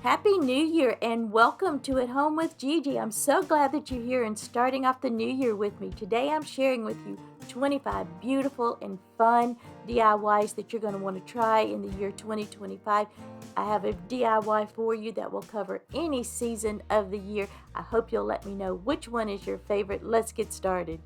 Happy New Year and welcome to At Home with Gigi. I'm so glad that you're here and starting off the new year with me. Today I'm sharing with you 25 beautiful and fun DIYs that you're going to want to try in the year 2025. I have a DIY for you that will cover any season of the year. I hope you'll let me know which one is your favorite. Let's get started.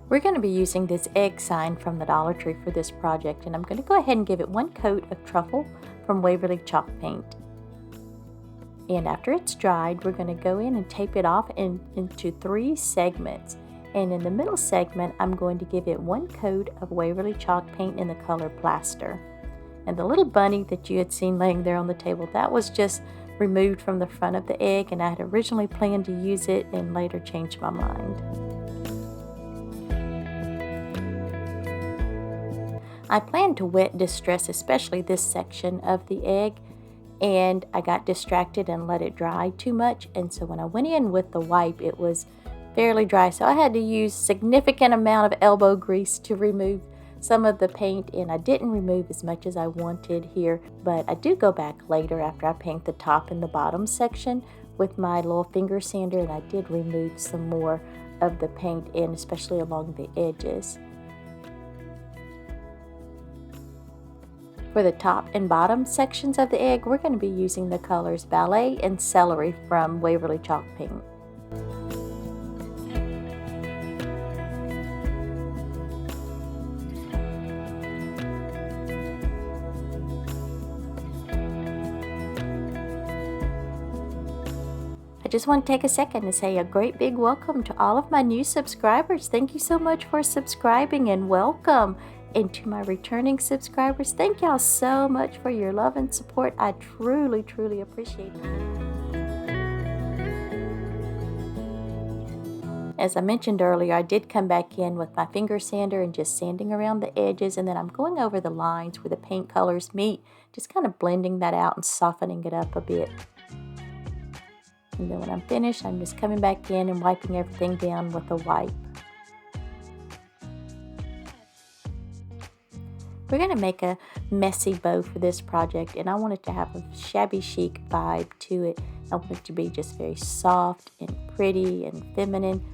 We're going to be using this egg sign from the Dollar Tree for this project, and I'm going to go ahead and give it one coat of truffle from Waverly chalk paint. And after it's dried, we're going to go in and tape it off into 3 segments. And in the middle segment, I'm going to give it one coat of Waverly chalk paint in the color plaster. And the little bunny that you had seen laying there on the table, that was just removed from the front of the egg, and I had originally planned to use it and later changed my mind. I planned to wet distress, especially this section of the egg, and I got distracted and let it dry too much, and so when I went in with the wipe, it was fairly dry, so I had to use significant amount of elbow grease to remove some of the paint, and I didn't remove as much as I wanted here, but I do go back later after I paint the top and the bottom section with my little finger sander, and I did remove some more of the paint, and especially along the edges. For the top and bottom sections of the egg, we're going to be using the colors Ballet and Celery from Waverly Chalk Paint. I just want to take a second to say a great big welcome to all of my new subscribers. Thank you so much for subscribing and welcome. And to my returning subscribers, thank y'all so much for your love and support. I truly, truly appreciate it. As I mentioned earlier, I did come back in with my finger sander and just sanding around the edges, and then I'm going over the lines where the paint colors meet, just kind of blending that out and softening it up a bit. And then when I'm finished, I'm just coming back in and wiping everything down with a wipe. We're going to make a messy bow for this project, and I want it to have a shabby chic vibe to it. I want it to be just very soft and pretty and feminine,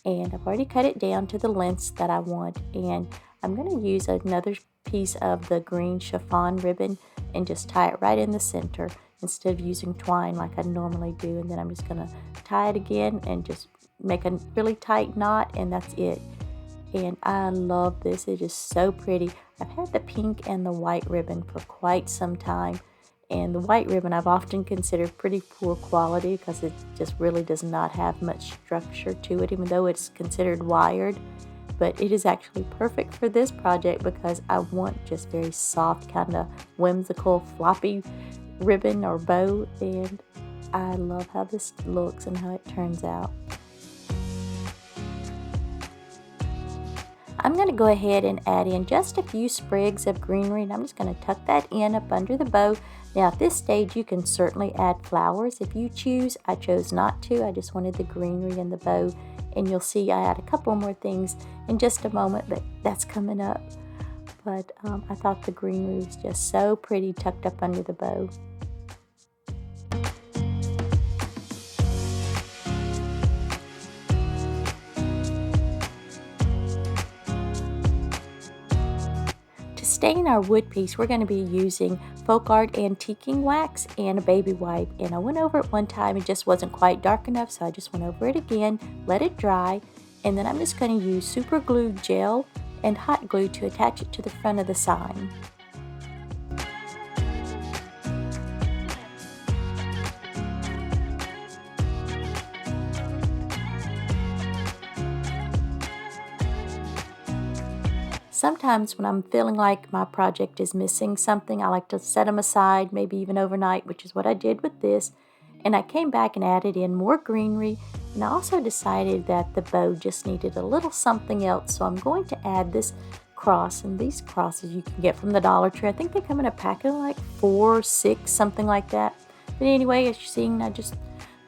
and I've already cut it down to the lengths that I want, and I'm going to use another piece of the green chiffon ribbon and just tie it right in the center instead of using twine like I normally do, and then I'm just going to tie it again and just make a really tight knot, and that's it. And I love this. It is so pretty. I've had the pink and the white ribbon for quite some time, and the white ribbon I've often considered pretty poor quality because it just really does not have much structure to it, even though it's considered wired. But it is actually perfect for this project because I want just very soft, kind of whimsical, floppy ribbon or bow, and I love how this looks and how it turns out. I'm going to go ahead and add in just a few sprigs of greenery, and I'm just going to tuck that in up under the bow. Now at this stage you can certainly add flowers if you choose. I chose not to. I just wanted the greenery in the bow, and you'll see I add a couple more things in just a moment, but that's coming up. But I thought the greenery was just so pretty tucked up under the bow. To stain our wood piece, we're going to be using folk art antiquing wax and a baby wipe, and I went over it one time. It just wasn't quite dark enough, so I just went over it again, let it dry, and then I'm just going to use super glue gel and hot glue to attach it to the front of the sign. Sometimes when I'm feeling like my project is missing something, I like to set them aside, maybe even overnight, which is what I did with this. And I came back and added in more greenery, and I also decided that the bow just needed a little something else, so I'm going to add this cross, and these crosses you can get from the Dollar Tree. I think they come in a pack of like 4 or 6, something like that. But anyway, as you're seeing, I just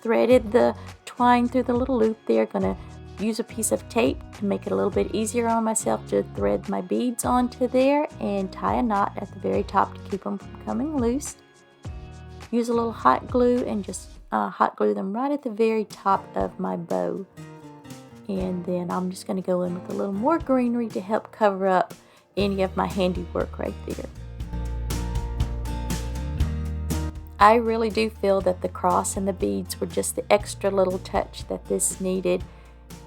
threaded the twine through the little loop there. Gonna use a piece of tape to make it a little bit easier on myself to thread my beads onto there and tie a knot at the very top to keep them from coming loose. Use a little hot glue and just hot glue them right at the very top of my bow. And then I'm just going to go in with a little more greenery to help cover up any of my handiwork right there. I really do feel that the cross and the beads were just the extra little touch that this needed,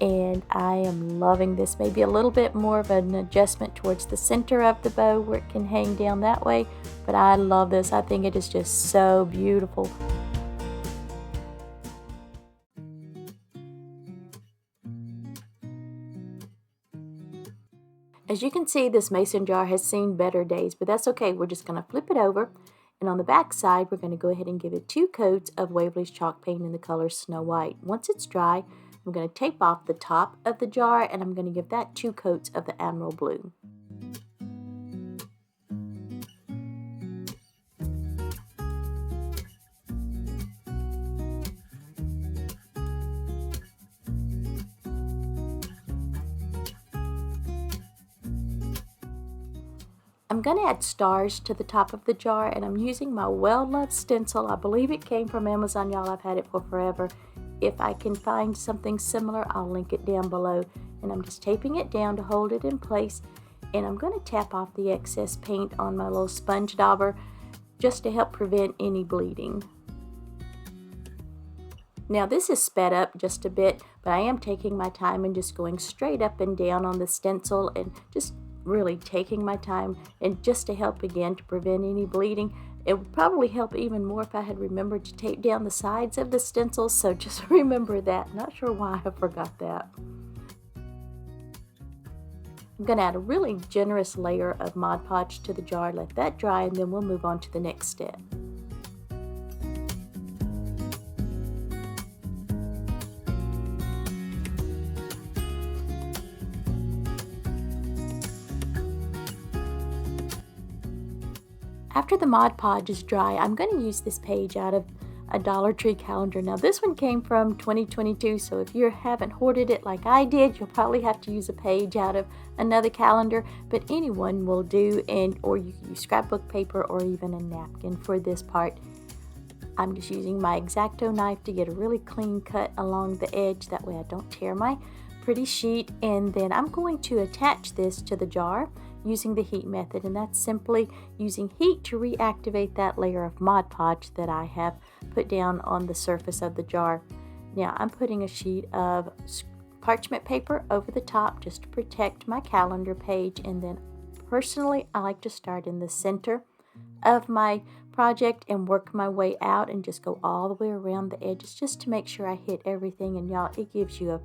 and I am loving this. Maybe a little bit more of an adjustment towards the center of the bow where it can hang down that way, but I love this. I think it is just so beautiful. As you can see, this mason jar has seen better days, but that's okay. We're just going to flip it over, and on the back side, we're going to go ahead and give it 2 coats of Waverly's chalk paint in the color Snow White. Once it's dry, I'm going to tape off the top of the jar, and I'm going to give that 2 coats of the Emerald Blue. I'm going to add stars to the top of the jar, and I'm using my well-loved stencil. I believe it came from Amazon, y'all. I've had it for forever. If I can find something similar, I'll link it down below. And I'm just taping it down to hold it in place. And I'm going to tap off the excess paint on my little sponge dauber just to help prevent any bleeding. Now this is sped up just a bit, but I am taking my time and just going straight up and down on the stencil and just really taking my time, and just to help again to prevent any bleeding. It would probably help even more if I had remembered to tape down the sides of the stencil, so just remember that. Not sure why I forgot that. I'm going to add a really generous layer of Mod Podge to the jar, let that dry, and then we'll move on to the next step. After the Mod Podge is dry, I'm going to use this page out of a Dollar Tree calendar. Now this one came from 2022, so if you haven't hoarded it like I did, you'll probably have to use a page out of another calendar, but anyone will do, or you can use scrapbook paper or even a napkin for this part. I'm just using my X-Acto knife to get a really clean cut along the edge, that way I don't tear my pretty sheet, and then I'm going to attach this to the jar using the heat method, and that's simply using heat to reactivate that layer of Mod Podge that I have put down on the surface of the jar. Now I'm putting a sheet of parchment paper over the top just to protect my calendar page, and then personally I like to start in the center of my project and work my way out and just go all the way around the edges just to make sure I hit everything, and y'all, it gives you a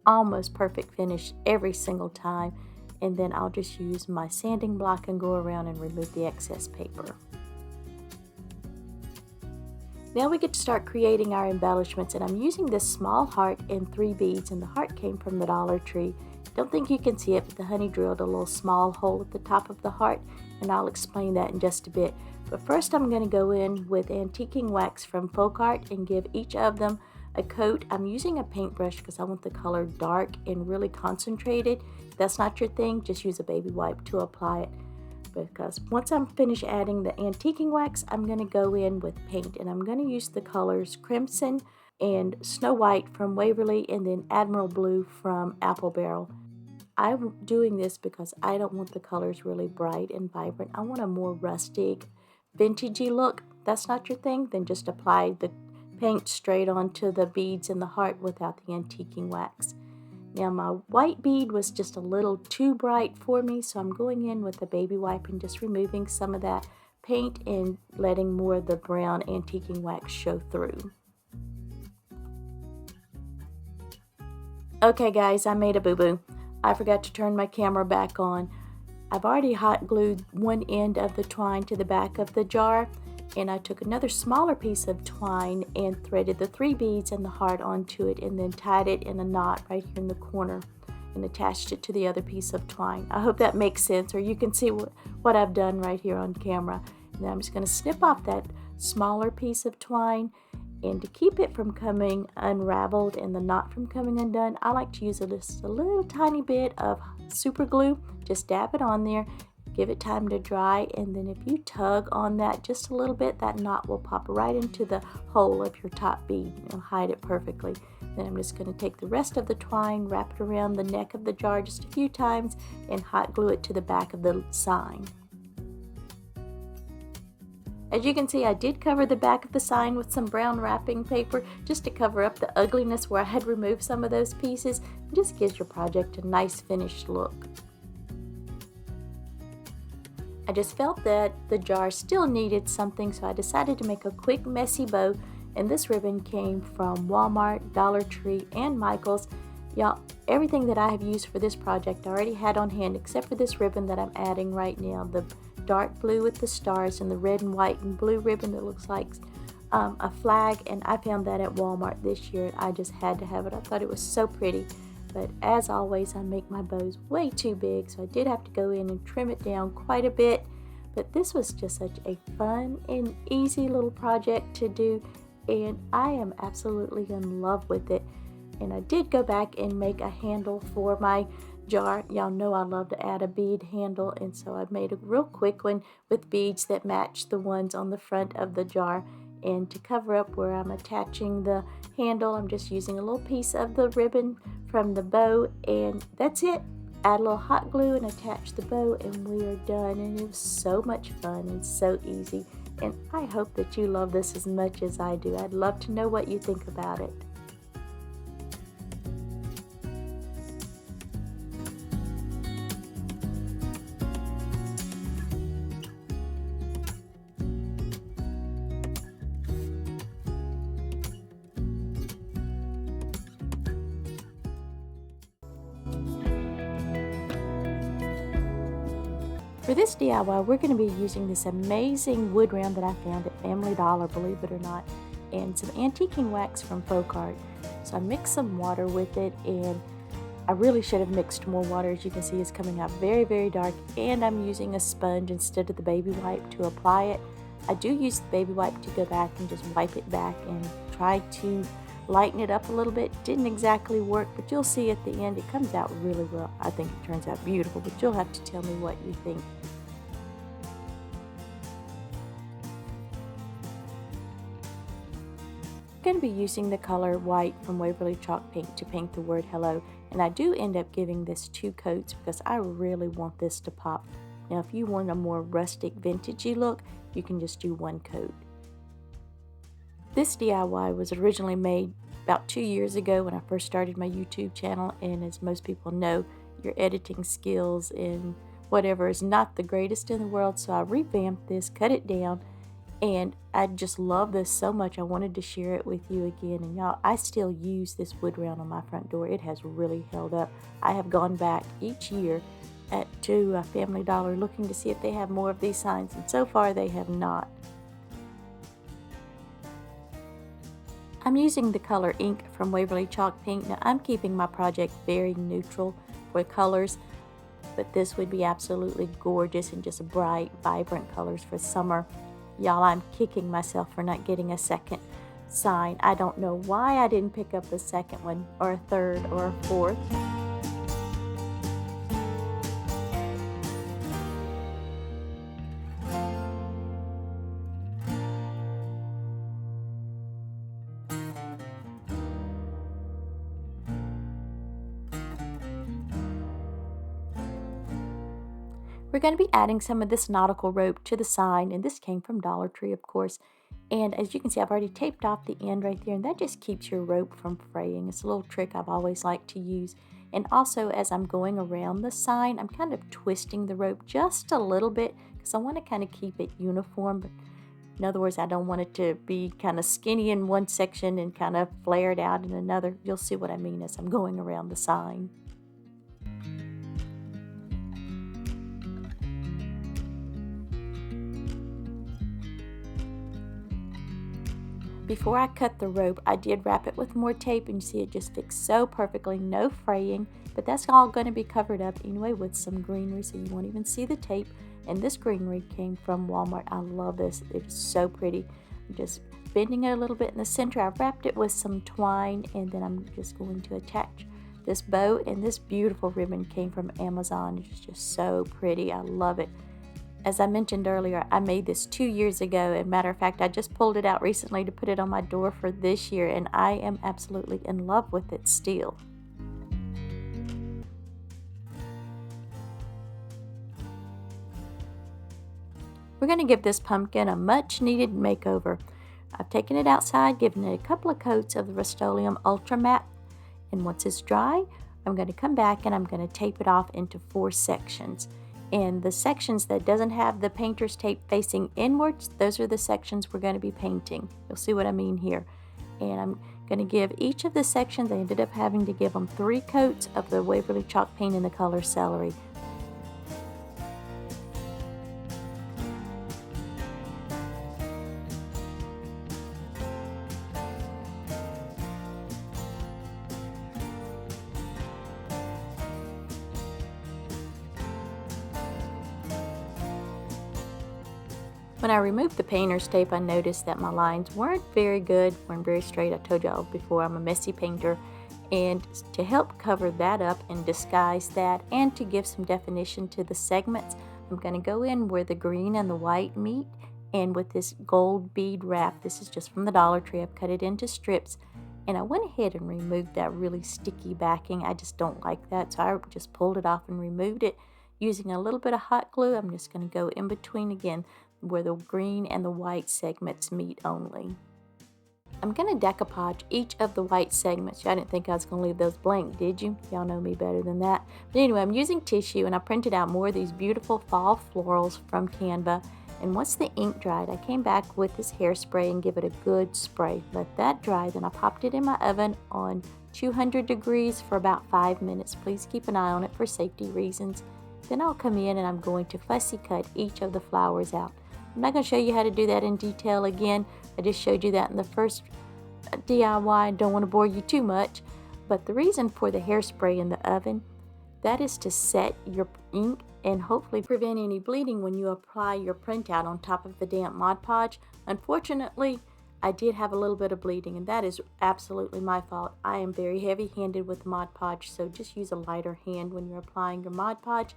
almost perfect finish every single time. And then I'll just use my sanding block and go around and remove the excess paper. Now we get to start creating our embellishments, and I'm using this small heart and 3 beads, and the heart came from the Dollar Tree. Don't think you can see it, but the honey drilled a little small hole at the top of the heart, and I'll explain that in just a bit. But first I'm going to go in with antiquing wax from Folk Art and give each of them a coat. I'm using a paintbrush because I want the color dark and really concentrated. If that's not your thing, just use a baby wipe to apply it. Because once I'm finished adding the antiquing wax, I'm going to go in with paint, and I'm going to use the colors Crimson and Snow White from Waverly, and then Admiral Blue from Apple Barrel. I'm doing this because I don't want the colors really bright and vibrant. I want a more rustic, vintagey look. If that's not your thing, then just apply the paint straight onto the beads and the heart without the antiquing wax. Now my white bead was just a little too bright for me, so I'm going in with a baby wipe and just removing some of that paint and letting more of the brown antiquing wax show through. Okay guys, I made a boo-boo. I forgot to turn my camera back on. I've already hot glued one end of the twine to the back of the jar, and I took another smaller piece of twine and threaded the 3 beads and the heart onto it, and then tied it in a knot right here in the corner and attached it to the other piece of twine. I hope that makes sense, or you can see what I've done right here on camera. And then I'm just going to snip off that smaller piece of twine And to keep it from coming unraveled and the knot from coming undone, I like to use just a little tiny bit of super glue. Just dab it on there, give it time to dry, and then if you tug on that just a little bit, that knot will pop right into the hole of your top bead. It'll hide it perfectly. Then I'm just going to take the rest of the twine, wrap it around the neck of the jar just a few times, and hot glue it to the back of the sign. As you can see, I did cover the back of the sign with some brown wrapping paper just to cover up the ugliness where I had removed some of those pieces. It just gives your project a nice finished look. I just felt that the jar still needed something, so I decided to make a quick messy bow, and this ribbon came from Walmart, Dollar Tree, and Michael's. Y'all, everything that I have used for this project I already had on hand except for this ribbon that I'm adding right now, the dark blue with the stars and the red and white and blue ribbon that looks like a flag, and I found that at Walmart this year. I just had to have it. I thought it was so pretty. But as always, I make my bows way too big, so I did have to go in and trim it down quite a bit. But this was just such a fun and easy little project to do, and I am absolutely in love with it. And I did go back and make a handle for my jar. Y'all know I love to add a bead handle, and so I made a real quick one with beads that match the ones on the front of the jar. And to cover up where I'm attaching the handle, I'm just using a little piece of the ribbon from the bow, and that's it. Add a little hot glue and attach the bow, and we are done. And it was so much fun and so easy, and I hope that you love this as much as I do. I'd love to know what you think about it. For this DIY, we're going to be using this amazing wood round that I found at Family Dollar, believe it or not, and some antiquing wax from Folk Art. So I mixed some water with it, and I really should have mixed more water. As you can see, it's coming out very, very dark, and I'm using a sponge instead of the baby wipe to apply it. I do use the baby wipe to go back and just wipe it back and try to lighten it up a little bit. Didn't exactly work, but you'll see at the end it comes out really well. I think it turns out beautiful, but you'll have to tell me what you think. I'm going to be using the color white from Waverly Chalk Pink to paint the word hello, and I do end up giving this 2 coats because I really want this to pop. Now if you want a more rustic vintagey look, you can just do 1 coat. This DIY was originally made about 2 years ago when I first started my YouTube channel, and as most people know, your editing skills and whatever is not the greatest in the world, so I revamped this, cut it down, and I just love this so much I wanted to share it with you again. And y'all, I still use this wood round on my front door. It has really held up. I have gone back each year to Family Dollar looking to see if they have more of these signs, and so far they have not. I'm using the color ink from Waverly Chalk Pink. Now I'm keeping my project very neutral for colors, but this would be absolutely gorgeous and just bright, vibrant colors for summer. Y'all, I'm kicking myself for not getting a second sign. I don't know why I didn't pick up a second one, or a third, or a fourth. We're going to be adding some of this nautical rope to the sign, and this came from Dollar Tree, of course. And as you can see, I've already taped off the end right there, and that just keeps your rope from fraying. It's a little trick I've always liked to use. And also, as I'm going around the sign, I'm kind of twisting the rope just a little bit because I want to kind of keep it uniform. But in other words, I don't want it to be kind of skinny in one section and kind of flared out in another. You'll see what I mean as I'm going around the sign. Before I cut the rope, I did wrap it with more tape, and you see it just fits so perfectly, no fraying, but that's all going to be covered up anyway with some greenery, so you won't even see the tape. And this greenery came from Walmart. I love this. It's so pretty. I'm just bending it a little bit in the center. I've wrapped it with some twine, and then I'm just going to attach this bow, and this beautiful ribbon came from Amazon. It's just so pretty. I love it. As I mentioned earlier, I made this 2 years ago, and matter of fact, I just pulled it out recently to put it on my door for this year, and I am absolutely in love with it still. We're going to give this pumpkin a much needed makeover. I've taken it outside, given it a couple of coats of the Rust-Oleum Ultra Matte, and once it's dry, I'm going to come back and I'm going to tape it off into 4 sections. And the sections that doesn't have the painter's tape facing inwards, those are the sections we're going to be painting. You'll see what I mean here. And I'm going to give each of the sections, I ended up having to give them 3 coats of the Waverly chalk paint in the color Celery. When I removed the painter's tape, I noticed that my lines weren't very good, weren't very straight. I told y'all before, I'm a messy painter. And to help cover that up and disguise that, and to give some definition to the segments, I'm going to go in where the green and the white meet, and with this gold bead wrap. This is just from the Dollar Tree. I've cut it into strips, and I went ahead and removed that really sticky backing. I just don't like that, so I just pulled it off and removed it. Using a little bit of hot glue, I'm just going to go in between again where the green and the white segments meet only. I'm going to decoupage each of the white segments. I didn't think I was going to leave those blank, did you? Y'all know me better than that. But anyway, I'm using tissue, and I printed out more of these beautiful fall florals from Canva. And once the ink dried, I came back with this hairspray and give it a good spray. Let that dry, then I popped it in my oven on 200 degrees for about 5 minutes. Please keep an eye on it for safety reasons. Then I'll come in and I'm going to fussy cut each of the flowers out. I'm not going to show you how to do that in detail again. I just showed you that in the first DIY. I don't want to bore you too much. But the reason for the hairspray in the oven, that is to set your ink and hopefully prevent any bleeding when you apply your printout on top of the damp Mod Podge. Unfortunately, I did have a little bit of bleeding, and that is absolutely my fault. I am very heavy-handed with Mod Podge, so just use a lighter hand when you're applying your Mod Podge.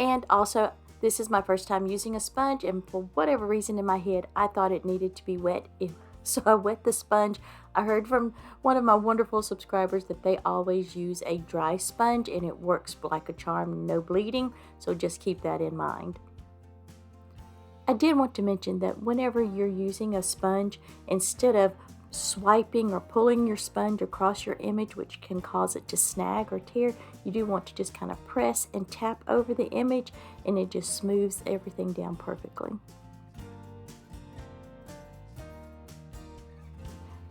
And also, this is my first time using a sponge, and for whatever reason in my head, I thought it needed to be wet. So I wet the sponge. I heard from one of my wonderful subscribers that they always use a dry sponge, and it works like a charm, no bleeding, so just keep that in mind. I did want to mention that whenever you're using a sponge, instead of swiping or pulling your sponge across your image, which can cause it to snag or tear, you do want to just kind of press and tap over the image, and it just smooths everything down perfectly.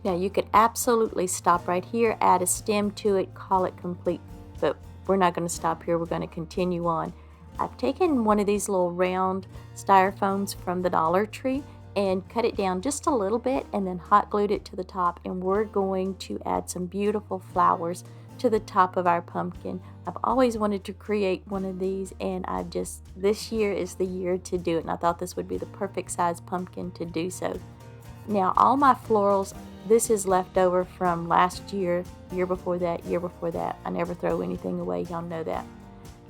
Now you could absolutely stop right here, add a stem to it, call it complete, but we're not going to stop here. We're going to continue on. I've taken one of these little round styrofoams from the Dollar Tree and cut it down just a little bit and then hot glued it to the top, and we're going to add some beautiful flowers to the top of our pumpkin. I've always wanted to create one of these, and this year is the year to do it, and I thought this would be the perfect size pumpkin to do so. Now all my florals, this is left over from last year, year before that. I never throw anything away, y'all know that.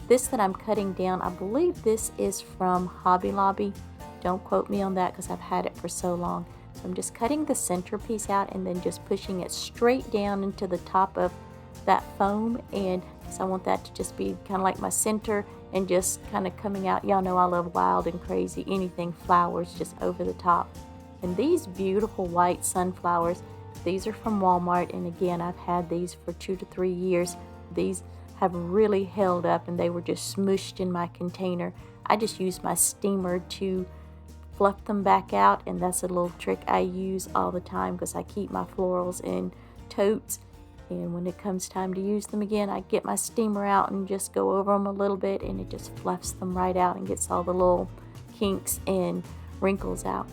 This that I'm cutting down, I believe this is from Hobby Lobby. Don't quote me on that because I've had it for so long. So I'm just cutting the centerpiece out and then just pushing it straight down into the top of that foam, and so I want that to just be kind of like my center and just kind of coming out. Y'all know I love wild and crazy, anything flowers just over the top. And these beautiful white sunflowers, these are from Walmart, and again, I've had these for 2 to 3 years. These have really held up, and they were just smooshed in my container. I just use my steamer to fluff them back out, and that's a little trick I use all the time because I keep my florals in totes, and when it comes time to use them again, I get my steamer out and just go over them a little bit, and it just fluffs them right out and gets all the little kinks and wrinkles out.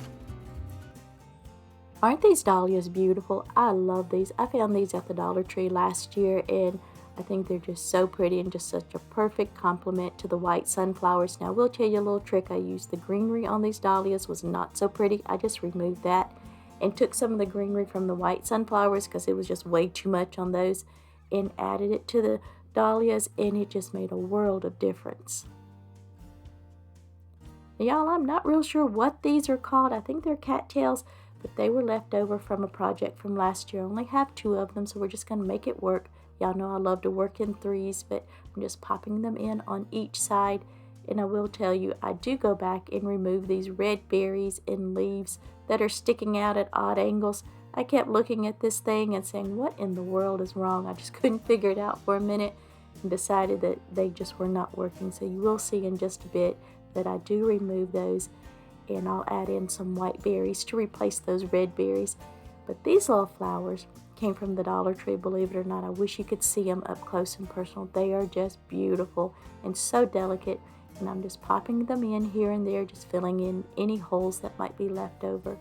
Aren't these dahlias beautiful? I love these. I found these at the Dollar Tree last year, and I think they're just so pretty and just such a perfect complement to the white sunflowers. Now, I will tell you a little trick. I used the greenery on these dahlias, was not so pretty. I just removed that. and took some of the greenery from the white sunflowers because it was just way too much on those, and added it to the dahlias, and it just made a world of difference. Y'all, I'm not real sure what these are called. I think they're cattails, but they were left over from a project from last year. I only have 2 of them, so we're just going to make it work. Y'all know I love to work in 3s, but I'm just popping them in on each side. And I will tell you, I do go back and remove these red berries and leaves that are sticking out at odd angles. I kept looking at this thing and saying, what in the world is wrong? I just couldn't figure it out for a minute and decided that they just were not working. So you will see in just a bit that I do remove those, and I'll add in some white berries to replace those red berries. But these little flowers came from the Dollar Tree, believe it or not. I wish you could see them up close and personal. They are just beautiful and so delicate, and I'm just popping them in here and there, just filling in any holes that might be left over.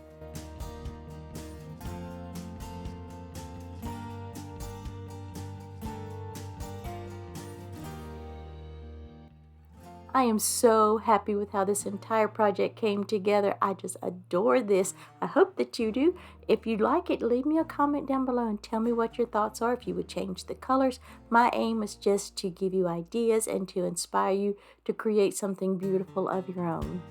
I am so happy with how this entire project came together. I just adore this. I hope that you do. If you like it, leave me a comment down below and tell me what your thoughts are, if you would change the colors. My aim is just to give you ideas and to inspire you to create something beautiful of your own.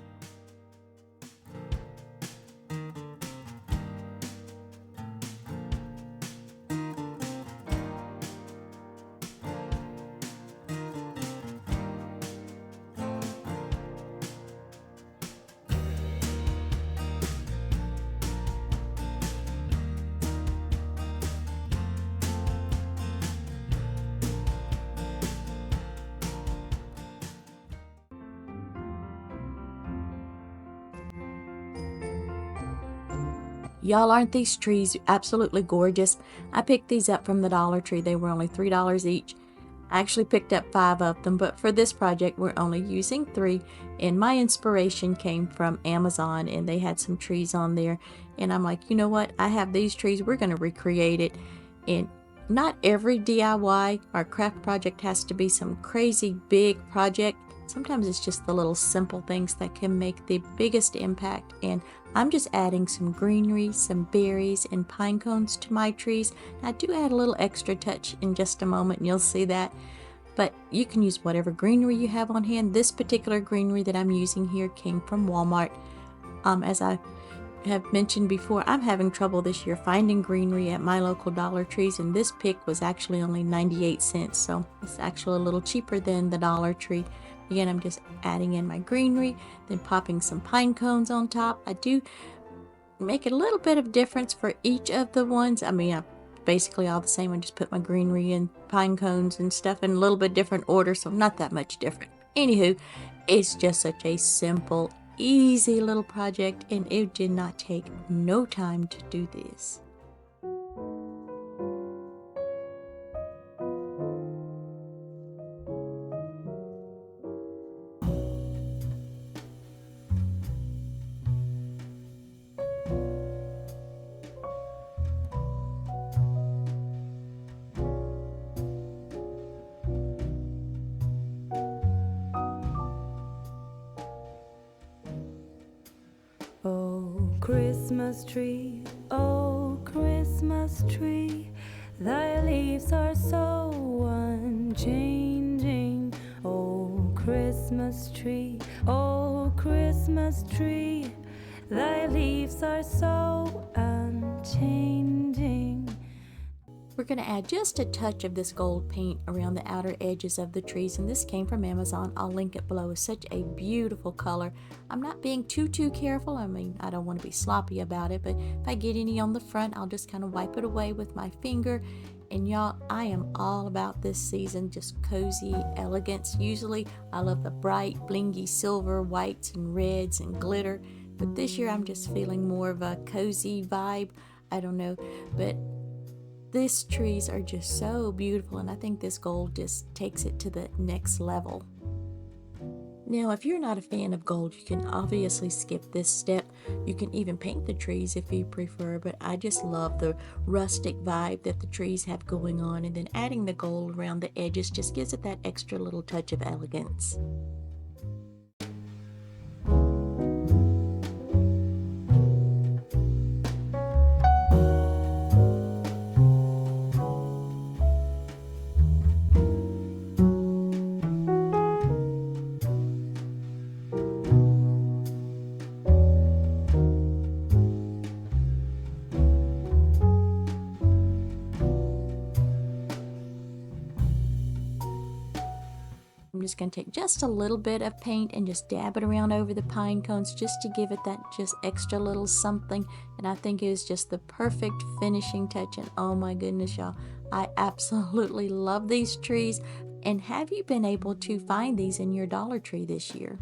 Y'all, aren't these trees absolutely gorgeous? I picked these up from the Dollar Tree. They were only $3 each. I actually picked up 5 of them, but for this project we're only using 3, and my inspiration came from Amazon, and they had some trees on there, and I'm like, you know what, I have these trees, we're going to recreate it. And not every DIY or craft project has to be some crazy big project. Sometimes it's just the little simple things that can make the biggest impact, and I'm just adding some greenery, some berries, and pine cones to my trees. I do add a little extra touch in just a moment, and you'll see that. But you can use whatever greenery you have on hand. This particular greenery that I'm using here came from Walmart. As I have mentioned before, I'm having trouble this year finding greenery at my local Dollar Trees, and this pick was actually only 98 cents, so it's actually a little cheaper than the Dollar Tree. Again, I'm just adding in my greenery, then popping some pine cones on top. I do make a little bit of difference for each of the ones. I mean, basically all the same. I just put my greenery and pine cones and stuff in a little bit different order, so not that much different. Anywho, it's just such a simple, easy little project, and it did not take no time to do this. Oh, Christmas tree, thy leaves are so unchanging. Oh, Christmas tree, thy leaves are so unchanging. We're going to add just a touch of this gold paint around the outer edges of the trees, and this came from Amazon. I'll link it below. It's such a beautiful color. I'm not being too careful. I mean, I don't want to be sloppy about it, but if I get any on the front, I'll just kind of wipe it away with my finger. And y'all, I am all about this season, just cozy elegance. Usually I love the bright, blingy silver, whites and reds and glitter, but this year I'm just feeling more of a cozy vibe. I don't know, but these trees are just so beautiful, and I think this gold just takes it to the next level. Now, if you're not a fan of gold, you can obviously skip this step. You can even paint the trees if you prefer, but I just love the rustic vibe that the trees have going on, and then adding the gold around the edges just gives it that extra little touch of elegance. I'm just going to take just a little bit of paint and just dab it around over the pine cones just to give it that just extra little something. And I think it is just the perfect finishing touch. And oh my goodness, y'all, I absolutely love these trees. And have you been able to find these in your Dollar Tree this year?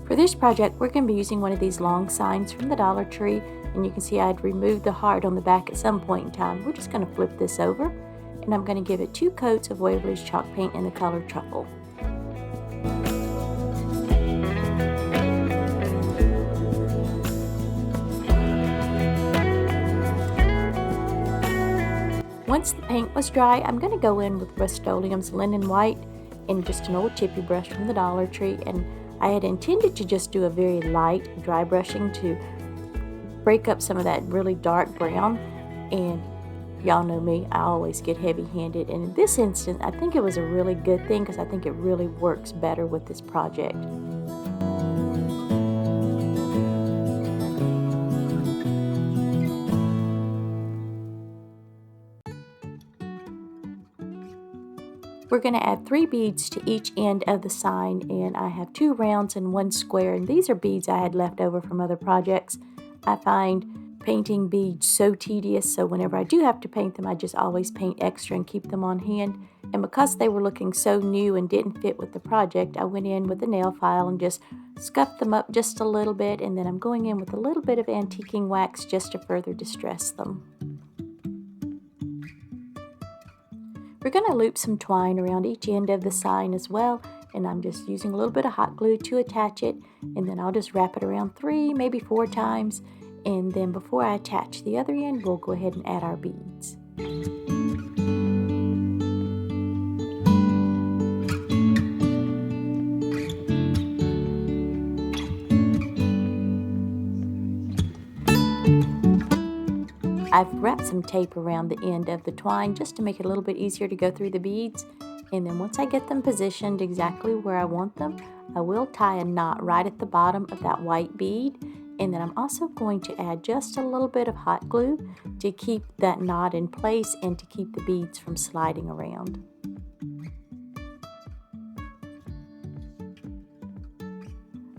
For this project, we're going to be using one of these long signs from the Dollar Tree, and you can see I'd removed the heart on the back at some point in time. We're just going to flip this over, and I'm going to give it 2 coats of Waverly's chalk paint in the color Truffle. Once the paint was dry, I'm going to go in with Rust-Oleum's Linen White and just an old chippy brush from the Dollar Tree, and I had intended to just do a very light dry brushing to break up some of that really dark brown, and y'all know me, I always get heavy-handed, and in this instance I think it was a really good thing because I think it really works better with this project. We're going to add 3 beads to each end of the sign, and I have 2 rounds and 1 square, and these are beads I had left over from other projects. I find painting beads so tedious, so whenever I do have to paint them, I just always paint extra and keep them on hand. And because they were looking so new and didn't fit with the project, I went in with a nail file and just scuffed them up just a little bit, and then I'm going in with a little bit of antiquing wax just to further distress them. We're going to loop some twine around each end of the sign as well, and I'm just using a little bit of hot glue to attach it, and then I'll just wrap it around 3, maybe 4 times, and then before I attach the other end, we'll go ahead and add our beads. I've wrapped some tape around the end of the twine just to make it a little bit easier to go through the beads. And then once I get them positioned exactly where I want them, I will tie a knot right at the bottom of that white bead. And then I'm also going to add just a little bit of hot glue to keep that knot in place and to keep the beads from sliding around.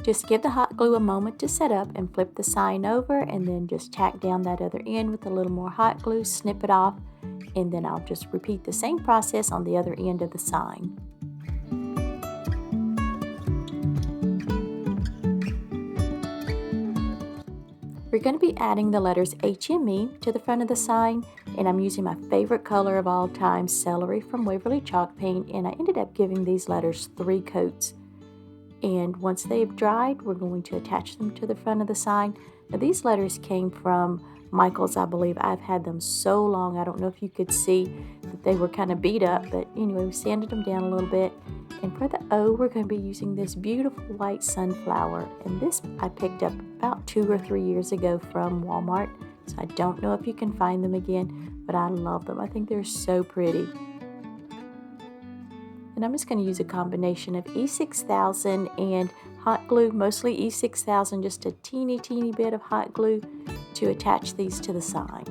Just give the hot glue a moment to set up and flip the sign over, and then just tack down that other end with a little more hot glue, snip it off, and then I'll just repeat the same process on the other end of the sign. We're going to be adding the letters HME to the front of the sign, and I'm using my favorite color of all time, Celery from Waverly Chalk Paint, and I ended up giving these letters 3 coats. And once they've dried, we're going to attach them to the front of the sign. Now these letters came from Michael's, I believe. I've had them so long, I don't know if you could see that they were kind of beat up, but anyway, we sanded them down a little bit. And for the O, we're going to be using this beautiful white sunflower. And this I picked up about 2 or 3 years ago from Walmart. So I don't know if you can find them again, but I love them. I think they're so pretty. And I'm just going to use a combination of E6000 and hot glue, mostly E6000, just a teeny bit of hot glue to attach these to the sign.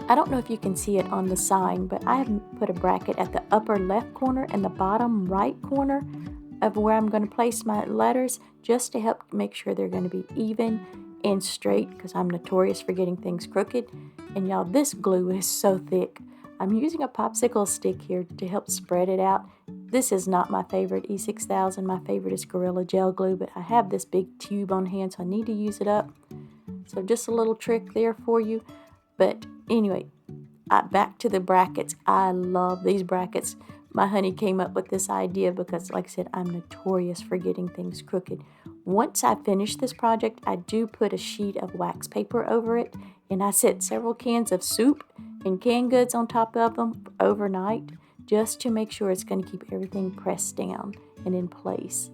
I don't know if you can see it on the sign, but I have put a bracket at the upper left corner and the bottom right corner of where I'm going to place my letters, just to help make sure they're going to be even and straight, because I'm notorious for getting things crooked. And y'all, this glue is so thick. I'm using a popsicle stick here to help spread it out. This is not my favorite E6000. My favorite is Gorilla Gel Glue, but I have this big tube on hand, so I need to use it up. So just a little trick there for you. But anyway, back to the brackets. I love these brackets. My honey came up with this idea because, like I said, I'm notorious for getting things crooked. Once I finish this project, I do put a sheet of wax paper over it, and I set several cans of soup and canned goods on top of them overnight just to make sure it's going to keep everything pressed down and in place.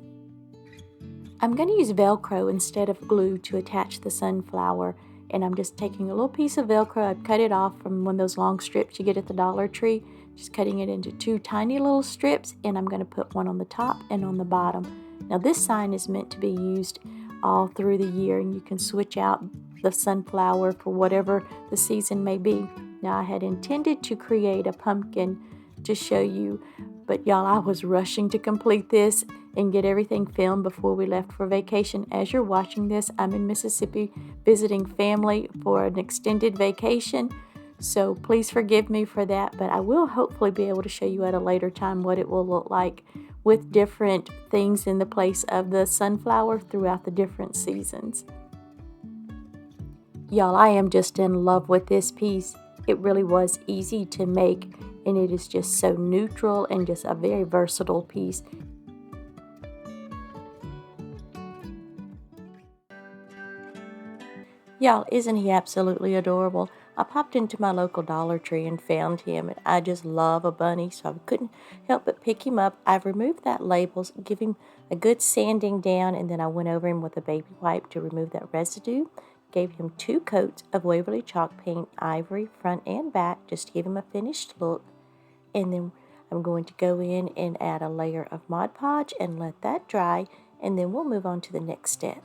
I'm going to use Velcro instead of glue to attach the sunflower, and I'm just taking a little piece of Velcro. I've cut it off from one of those long strips you get at the Dollar Tree, just cutting it into 2 tiny little strips, and I'm going to put one on the top and on the bottom. Now this sign is meant to be used all through the year, and you can switch out the sunflower for whatever the season may be. Now I had intended to create a pumpkin to show you, but y'all, I was rushing to complete this and get everything filmed before we left for vacation. As you're watching this, I'm in Mississippi visiting family for an extended vacation, so please forgive me for that, but I will hopefully be able to show you at a later time what it will look like with different things in the place of the sunflower throughout the different seasons. Y'all, I am just in love with this piece. It really was easy to make, and it is just so neutral and just a very versatile piece. Y'all, isn't he absolutely adorable? I popped into my local Dollar Tree and found him, and I just love a bunny, so I couldn't help but pick him up. I've removed that labels, give him a good sanding down, and then I went over him with a baby wipe to remove that residue. Gave him 2 coats of Waverly chalk paint, ivory, front and back, just to give him a finished look. And then I'm going to go in and add a layer of Mod Podge and let that dry, and then we'll move on to the next step.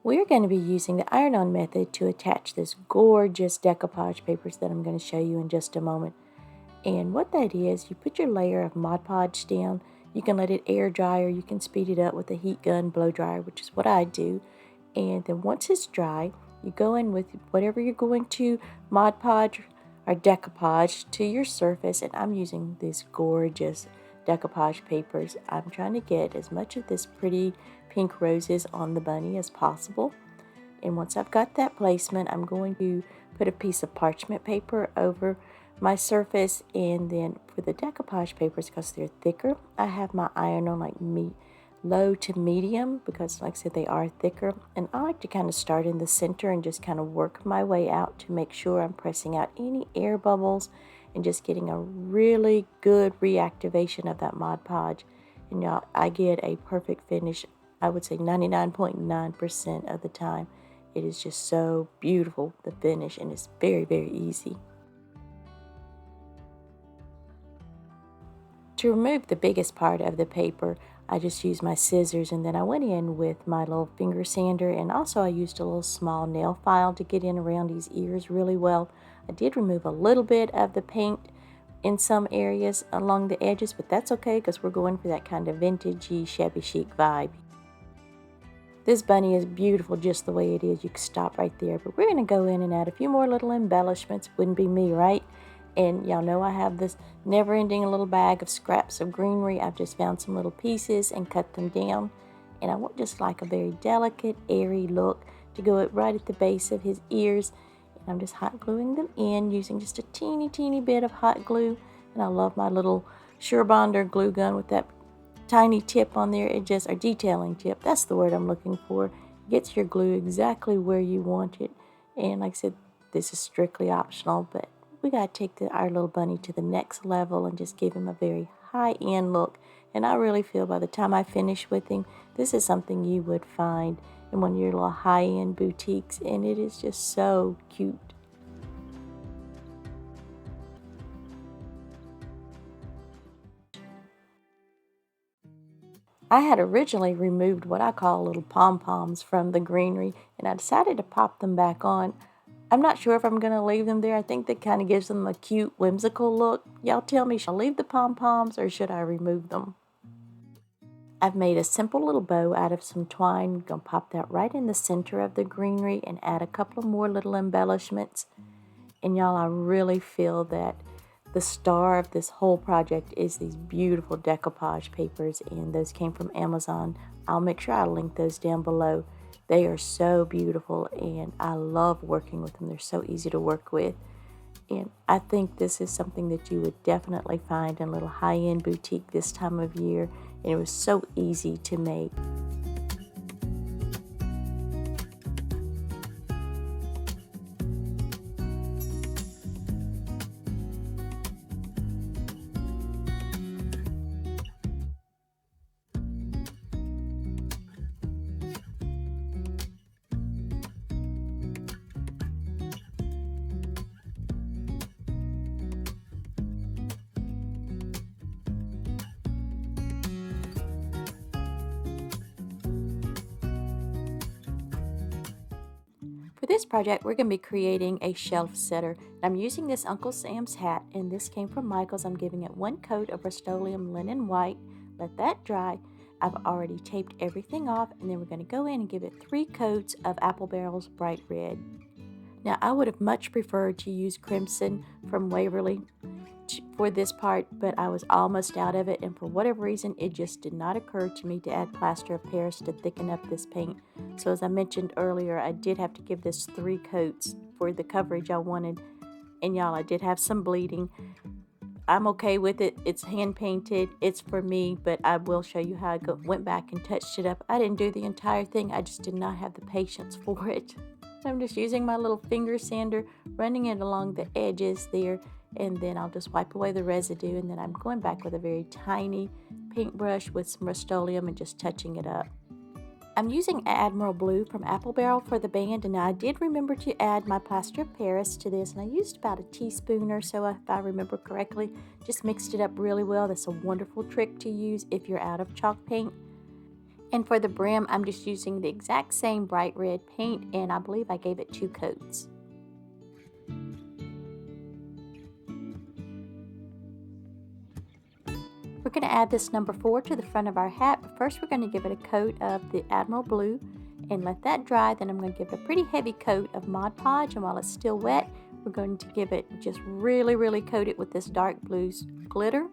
We're going to be using the iron-on method to attach this gorgeous decoupage papers that I'm going to show you in just a moment. And what that is, you put your layer of Mod Podge down. You can let it air dry, or you can speed it up with a heat gun blow dryer, which is what I do. And then once it's dry, you go in with whatever you're going to Mod Podge or decoupage to your surface. And I'm using these gorgeous decoupage papers. I'm trying to get as much of this pretty pink roses on the bunny as possible. And once I've got that placement, I'm going to put a piece of parchment paper over my surface, and then for the decoupage papers, because they're thicker, I have my iron on like low to medium, because like I said, they are thicker, and I like to kind of start in the center and just kind of work my way out to make sure I'm pressing out any air bubbles and just getting a really good reactivation of that Mod Podge. And now I get a perfect finish, I would say 99.9% of the time. It is just so beautiful, the finish, and it's very, very easy. To remove the biggest part of the paper, I just used my scissors, and then I went in with my little finger sander, and also I used a little small nail file to get in around these ears really well. I did remove a little bit of the paint in some areas along the edges, but that's okay because we're going for that kind of vintagey, shabby chic vibe. This bunny is beautiful just the way it is. You can stop right there, but we're going to go in and add a few more little embellishments. Wouldn't be me, right? And y'all know I have this never-ending little bag of scraps of greenery. I've just found some little pieces and cut them down. And I want just like a very delicate, airy look to go right at the base of his ears. And I'm just hot gluing them in using just a teeny bit of hot glue. And I love my little Surebonder glue gun with that tiny tip on there. It just, or detailing tip, that's the word I'm looking for. It gets your glue exactly where you want it. And like I said, this is strictly optional, but we got to take our little bunny to the next level and just give him a very high-end look. And I really feel by the time I finish with him, this is something you would find in one of your little high-end boutiques, and it is just so cute. I had originally removed what I call little pom-poms from the greenery, and I decided to pop them back on. I'm not sure if I'm going to leave them there. I think that kind of gives them a cute, whimsical look. Y'all tell me, should I leave the pom-poms or should I remove them? I've made a simple little bow out of some twine. I'm going to pop that right in the center of the greenery and add a couple of more little embellishments. And y'all, I really feel that the star of this whole project is these beautiful decoupage papers, and those came from Amazon. I'll make sure I link those down below. They are so beautiful, and I love working with them. They're so easy to work with. And I think this is something that you would definitely find in a little high-end boutique this time of year. And it was so easy to make. For this project, we're going to be creating a shelf setter. I'm using this Uncle Sam's hat, and this came from Michael's. I'm giving it 1 coat of Rust-Oleum linen white. Let that dry. I've already taped everything off, and then we're going to go in and give it 3 coats of Apple Barrel's bright red. Now, I would have much preferred to use crimson from Waverly for this part, but I was almost out of it, and for whatever reason it just did not occur to me to add plaster of Paris to thicken up this paint. So as I mentioned earlier, I did have to give this 3 coats for the coverage I wanted, and y'all, I did have some bleeding. I'm okay with it. It's hand painted, it's for me, but I will show you how I went back and touched it up. I didn't do the entire thing, I just did not have the patience for it. I'm just using my little finger sander, running it along the edges there, and then I'll just wipe away the residue, and then I'm going back with a very tiny paintbrush with some Rust-Oleum and just touching it up. I'm using Admiral Blue from Apple Barrel for the band, and I did remember to add my plaster of Paris to this, and I used about a teaspoon or so if I remember correctly. Just mixed it up really well. That's a wonderful trick to use if you're out of chalk paint. And for the brim, I'm just using the exact same bright red paint, and I believe I gave it 2 coats. We're going to add this number 4 to the front of our hat, but first we're going to give it a coat of the Admiral Blue and let that dry. Then I'm going to give it a pretty heavy coat of Mod Podge, and while it's still wet, we're going to give it just really coat it with this dark blue glitter.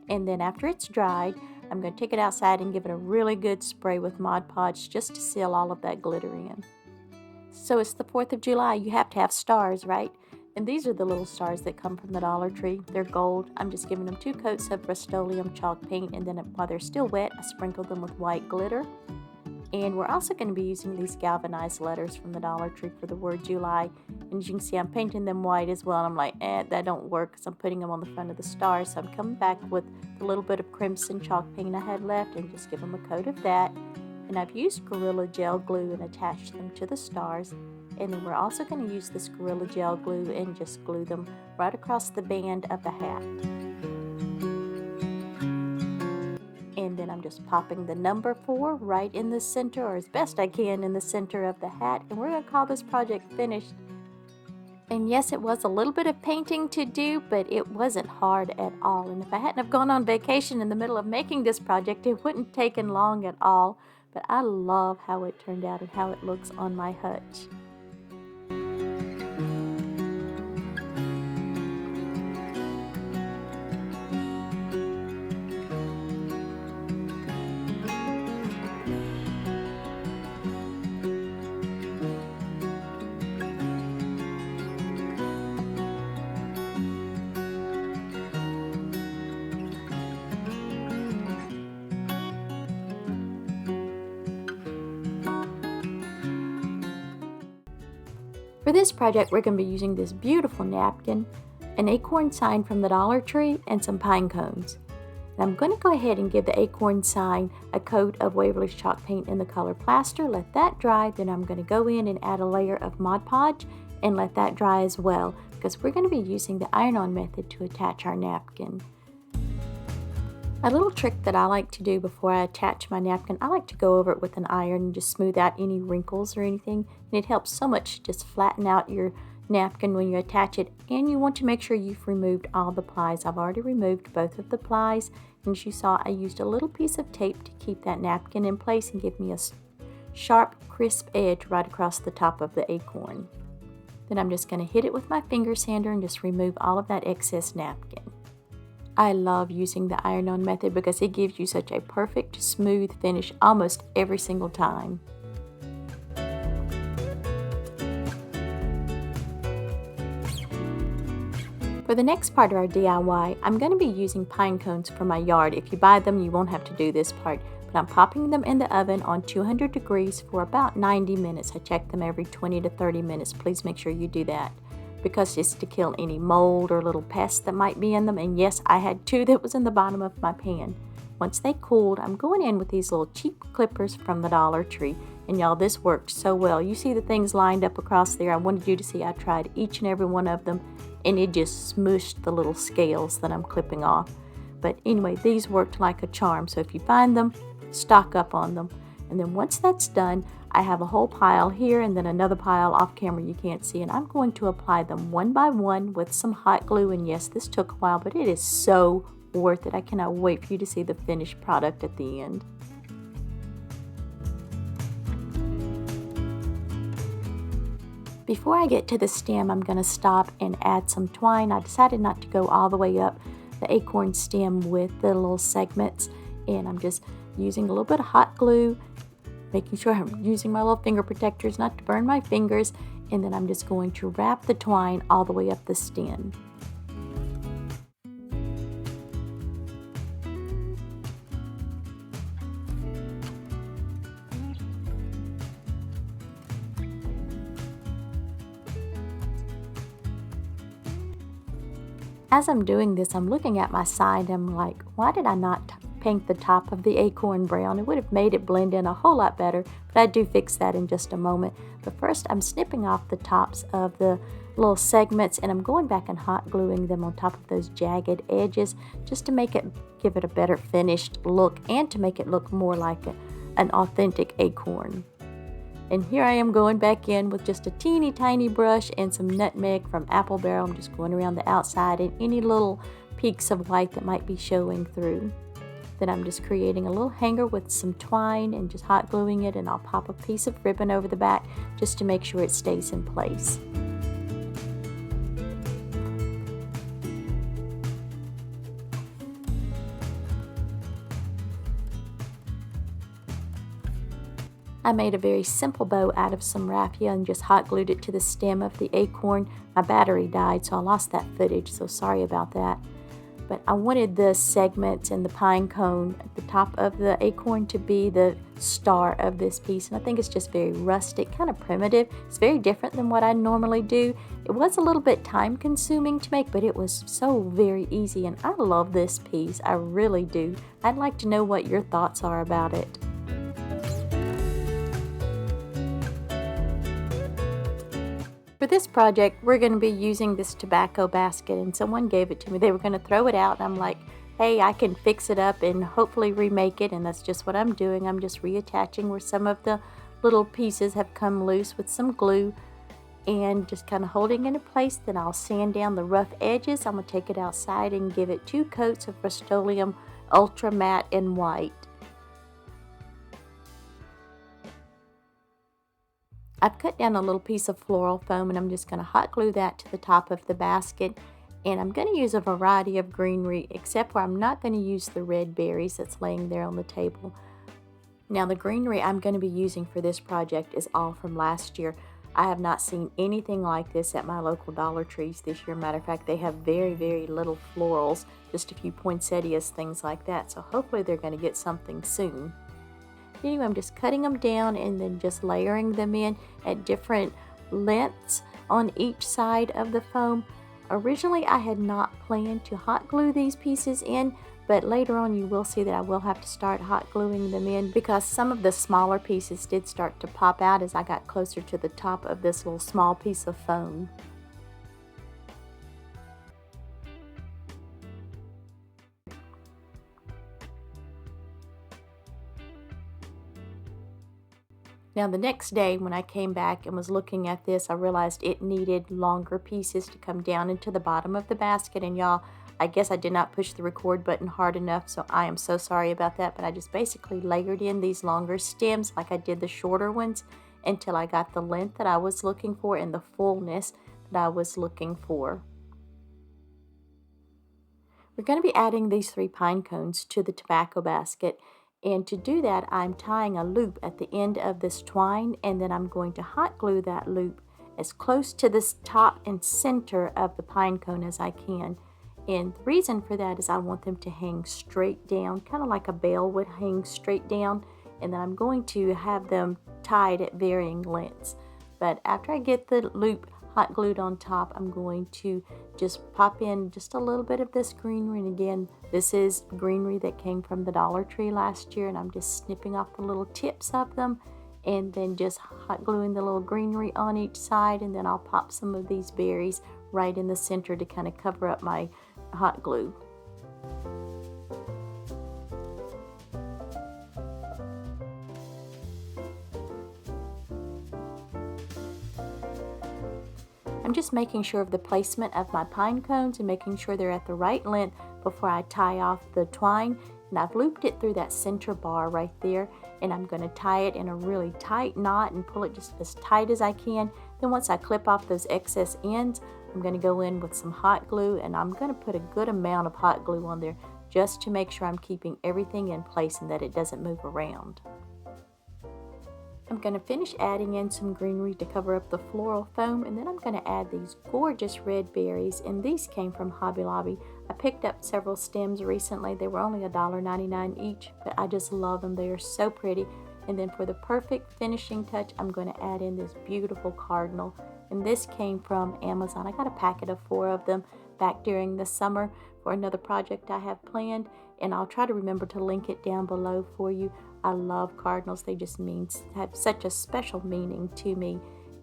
And then after it's dried, I'm going to take it outside and give it a really good spray with Mod Podge just to seal all of that glitter in. So it's the 4th of July, you have to have stars, right? And these are the little stars that come from the Dollar Tree. They're gold. I'm just giving them 2 coats of Rust-Oleum chalk paint, and then while they're still wet, I sprinkle them with white glitter. And we're also going to be using these galvanized letters from the Dollar Tree for the word July. And as you can see, I'm painting them white as well. And I'm like, that don't work because I'm putting them on the front of the stars. So I'm coming back with the little bit of crimson chalk paint I had left and just give them a coat of that. And I've used Gorilla Gel glue and attached them to the stars. And then we're also going to use this Gorilla Gel glue and just glue them right across the band of the hat. And then I'm just popping the number 4 right in the center, or as best I can in the center of the hat. And we're going to call this project finished. And yes, it was a little bit of painting to do, but it wasn't hard at all. And if I hadn't have gone on vacation in the middle of making this project, it wouldn't have taken long at all. But I love how it turned out and how it looks on my hutch. For this project, we're going to be using this beautiful napkin, an acorn sign from the Dollar Tree, and some pine cones. And I'm going to go ahead and give the acorn sign a coat of Waverly's chalk paint in the color plaster. Let that dry. Then I'm going to go in and add a layer of Mod Podge and let that dry as well, because we're going to be using the iron-on method to attach our napkin. A little trick that I like to do before I attach my napkin, I like to go over it with an iron and just smooth out any wrinkles or anything. And it helps so much to just flatten out your napkin when you attach it. And you want to make sure you've removed all the plies. I've already removed both of the plies. And as you saw, I used a little piece of tape to keep that napkin in place and give me a sharp, crisp edge right across the top of the acorn. Then I'm just going to hit it with my finger sander and just remove all of that excess napkin. I love using the iron-on method because it gives you such a perfect, smooth finish almost every single time. For the next part of our DIY, I'm going to be using pine cones for my yard. If you buy them, you won't have to do this part. But I'm popping them in the oven on 200 degrees for about 90 minutes. I check them every 20 to 30 minutes. Please make sure you do that, because it's to kill any mold or little pests that might be in them. And yes, I had 2 that was in the bottom of my pan. Once they cooled, I'm going in with these little cheap clippers from the Dollar Tree. And y'all, this worked so well. You see the things lined up across there. I wanted you to see I tried each and every one of them, and it just smushed the little scales that I'm clipping off. But anyway, these worked like a charm. So if you find them, stock up on them. And then once that's done, I have a whole pile here and then another pile off camera you can't see. And I'm going to apply them one by one with some hot glue. And yes, this took a while, but it is so worth it. I cannot wait for you to see the finished product at the end. Before I get to the stem, I'm going to stop and add some twine. I decided not to go all the way up the acorn stem with the little segments, and I'm just using a little bit of hot glue, making sure I'm using my little finger protectors not to burn my fingers, and then I'm just going to wrap the twine all the way up the stem. As I'm doing this, I'm looking at my side and I'm like, why did I not paint the top of the acorn brown? It would have made it blend in a whole lot better, but I do fix that in just a moment. But first, I'm snipping off the tops of the little segments, and I'm going back and hot gluing them on top of those jagged edges just to give it a better finished look and to make it look more like an authentic acorn. And here I am going back in with just a teeny tiny brush and some nutmeg from Apple Barrel. I'm just going around the outside and any little peaks of white that might be showing through. Then I'm just creating a little hanger with some twine and just hot gluing it, and I'll pop a piece of ribbon over the back just to make sure it stays in place. I made a very simple bow out of some raffia and just hot glued it to the stem of the acorn. My battery died, so I lost that footage, so sorry about that. But I wanted the segments and the pine cone at the top of the acorn to be the star of this piece. And I think it's just very rustic, kind of primitive. It's very different than what I normally do. It was a little bit time consuming to make, but it was so very easy. And I love this piece. I really do. I'd like to know what your thoughts are about it. For this project, we're going to be using this tobacco basket, and someone gave it to me. They were going to throw it out, and I'm like, hey, I can fix it up and hopefully remake it, and that's just what I'm doing. I'm just reattaching where some of the little pieces have come loose with some glue and just kind of holding it in place. Then I'll sand down the rough edges. I'm going to take it outside and give it 2 coats of Rust-Oleum Ultra Matte in white. I've cut down a little piece of floral foam, and I'm just going to hot glue that to the top of the basket. And I'm going to use a variety of greenery, except where I'm not going to use the red berries that's laying there on the table. Now, the greenery I'm going to be using for this project is all from last year. I have not seen anything like this at my local Dollar Trees this year. Matter of fact, they have very, very little florals, just a few poinsettias, things like that. So hopefully they're going to get something soon. Anyway, I'm just cutting them down and then just layering them in at different lengths on each side of the foam. Originally, I had not planned to hot glue these pieces in, but later on you will see that I will have to start hot gluing them in because some of the smaller pieces did start to pop out as I got closer to the top of this little small piece of foam. Now the next day when I came back and was looking at this, I realized it needed longer pieces to come down into the bottom of the basket. And y'all, I guess I did not push the record button hard enough, so I am so sorry about that. But I just basically layered in these longer stems like I did the shorter ones until I got the length that I was looking for and the fullness that I was looking for. We're going to be adding these 3 pine cones to the tobacco basket. And to do that, I'm tying a loop at the end of this twine, and then I'm going to hot glue that loop as close to this top and center of the pine cone as I can. And the reason for that is I want them to hang straight down, kind of like a bell would hang straight down. And then I'm going to have them tied at varying lengths. But after I get the loop hot glued on top, I'm going to just pop in just a little bit of this greenery. And again, this is greenery that came from the Dollar Tree last year, and I'm just snipping off the little tips of them and then just hot gluing the little greenery on each side. And then I'll pop some of these berries right in the center to kind of cover up my hot glue. I'm just making sure of the placement of my pine cones and making sure they're at the right length before I tie off the twine. And I've looped it through that center bar right there, and I'm going to tie it in a really tight knot and pull it just as tight as I can. Then once I clip off those excess ends, I'm going to go in with some hot glue, and I'm going to put a good amount of hot glue on there just to make sure I'm keeping everything in place and that it doesn't move around. I'm going to finish adding in some greenery to cover up the floral foam, and then I'm going to add these gorgeous red berries, and these came from Hobby Lobby. I picked up several stems recently. They were only $1.99 each, but I just love them. They are so pretty. And then for the perfect finishing touch, I'm going to add in this beautiful cardinal, and this came from Amazon. I got a packet of 4 of them back during the summer for another project I have planned, and I'll try to remember to link it down below for you. I love cardinals. They just have such a special meaning to me,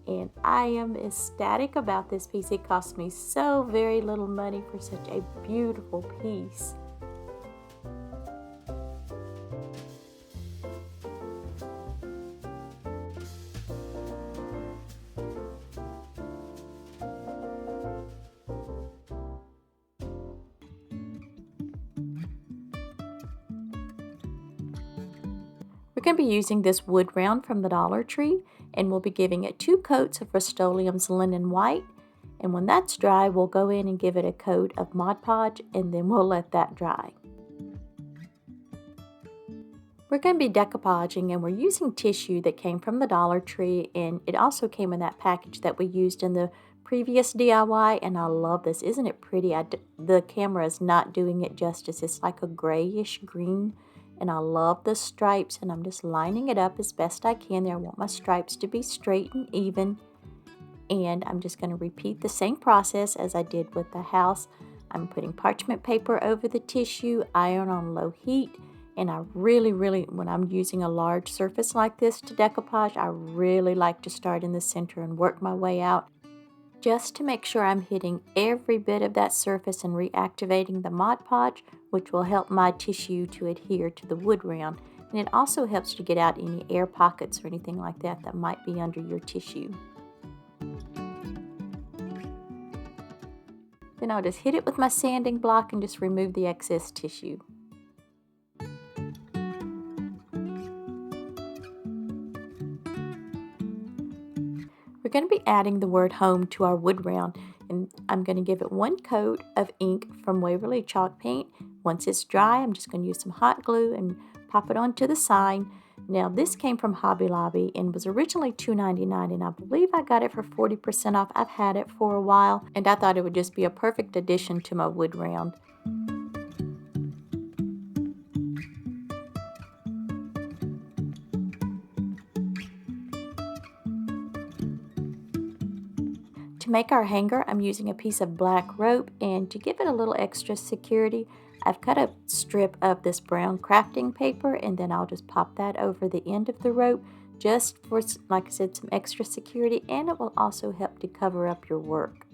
and I am ecstatic about this piece. It cost me so very little money for such a beautiful piece. We're going to be using this wood round from the Dollar Tree, and we'll be giving it 2 coats of Rust-Oleum's Linen White. And when that's dry, we'll go in and give it a coat of Mod Podge, and then we'll let that dry. We're going to be decoupaging, and we're using tissue that came from the Dollar Tree, and it also came in that package that we used in the previous DIY, and I love this. Isn't it pretty? The camera is not doing it justice. It's like a grayish green, and I love the stripes, and I'm just lining it up as best I can there. I want my stripes to be straight and even, and I'm just going to repeat the same process as I did with the house. I'm putting parchment paper over the tissue, iron on low heat, and I really, when I'm using a large surface like this to decoupage, I really like to start in the center and work my way out, just to make sure I'm hitting every bit of that surface and reactivating the Mod Podge, which will help my tissue to adhere to the wood round. And it also helps to get out any air pockets or anything like that that might be under your tissue. Then I'll just hit it with my sanding block and just remove the excess tissue. We're going to be adding the word home to our wood round, and I'm going to give it 1 coat of ink from Waverly Chalk Paint. Once it's dry, I'm just going to use some hot glue and pop it onto the sign. Now, this came from Hobby Lobby and was originally $2.99, and I believe I got it for 40% off. I've had it for a while, and I thought it would just be a perfect addition to my wood round. To make our hanger, I'm using a piece of black rope, and to give it a little extra security, I've cut a strip of this brown crafting paper, and then I'll just pop that over the end of the rope just for, like I said, some extra security, and it will also help to cover up your work.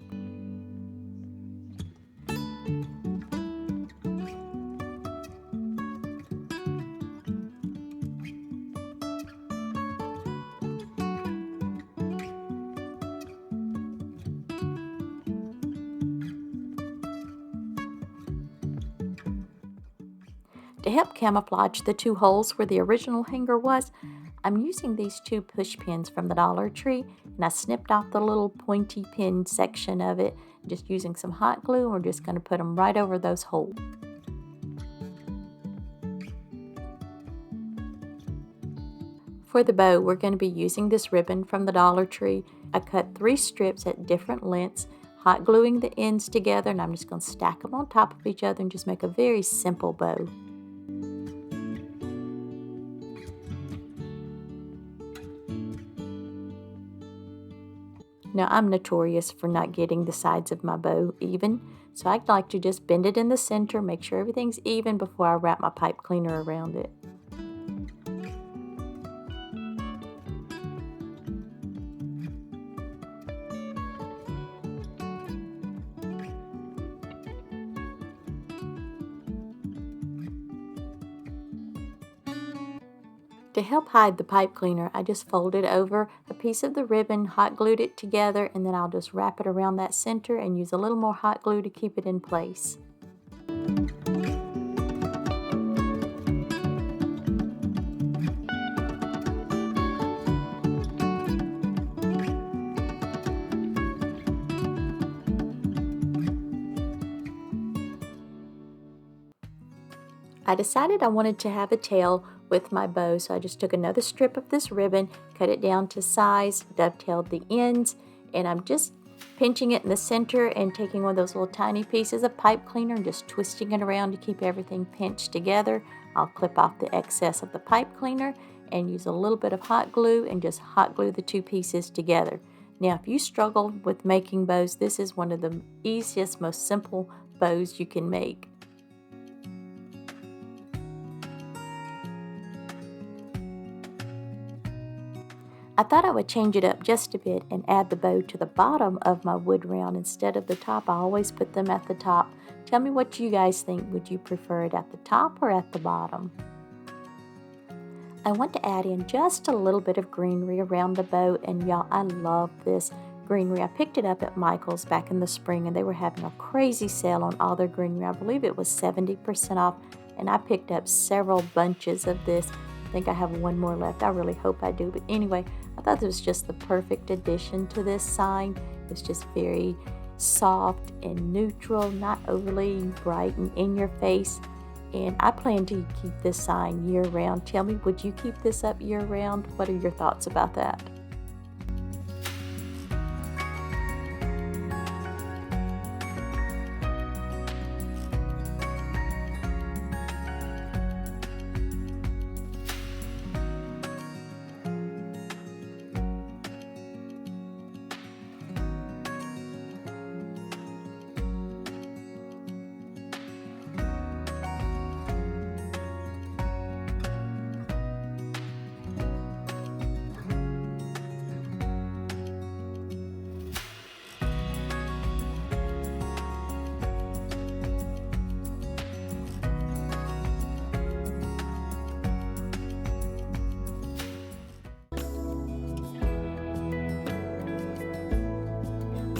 To help camouflage the 2 holes where the original hanger was, I'm using these 2 push pins from the Dollar Tree, and I snipped off the little pointy pin section of it, just using some hot glue, and we're just going to put them right over those holes. For the bow, we're going to be using this ribbon from the Dollar Tree. I cut 3 strips at different lengths, hot gluing the ends together, and I'm just going to stack them on top of each other and just make a very simple bow. Now I'm notorious for not getting the sides of my bow even, so I'd like to just bend it in the center, make sure everything's even before I wrap my pipe cleaner around it. To help hide the pipe cleaner, I just folded over a piece of the ribbon, hot glued it together, and then I'll just wrap it around that center and use a little more hot glue to keep it in place. I decided I wanted to have a tail with my bow, so I just took another strip of this ribbon, cut it down to size, dovetailed the ends, and I'm just pinching it in the center and taking one of those little tiny pieces of pipe cleaner and just twisting it around to keep everything pinched together. I'll clip off the excess of the pipe cleaner and use a little bit of hot glue and just hot glue the 2 pieces together. Now, if you struggle with making bows, this is one of the easiest, most simple bows you can make. I thought I would change it up just a bit and add the bow to the bottom of my wood round instead of the top. I always put them at the top. Tell me what you guys think. Would you prefer it at the top or at the bottom? I want to add in just a little bit of greenery around the bow, and y'all, I love this greenery. I picked it up at Michael's back in the spring, and they were having a crazy sale on all their greenery. I believe it was 70% off, and I picked up several bunches of this. I think I have one more left. I really hope I do, but anyway, I thought this was just the perfect addition to this sign. It's just very soft and neutral, not overly bright and in your face. And I plan to keep this sign year round. Tell me, would you keep this up year round? What are your thoughts about that?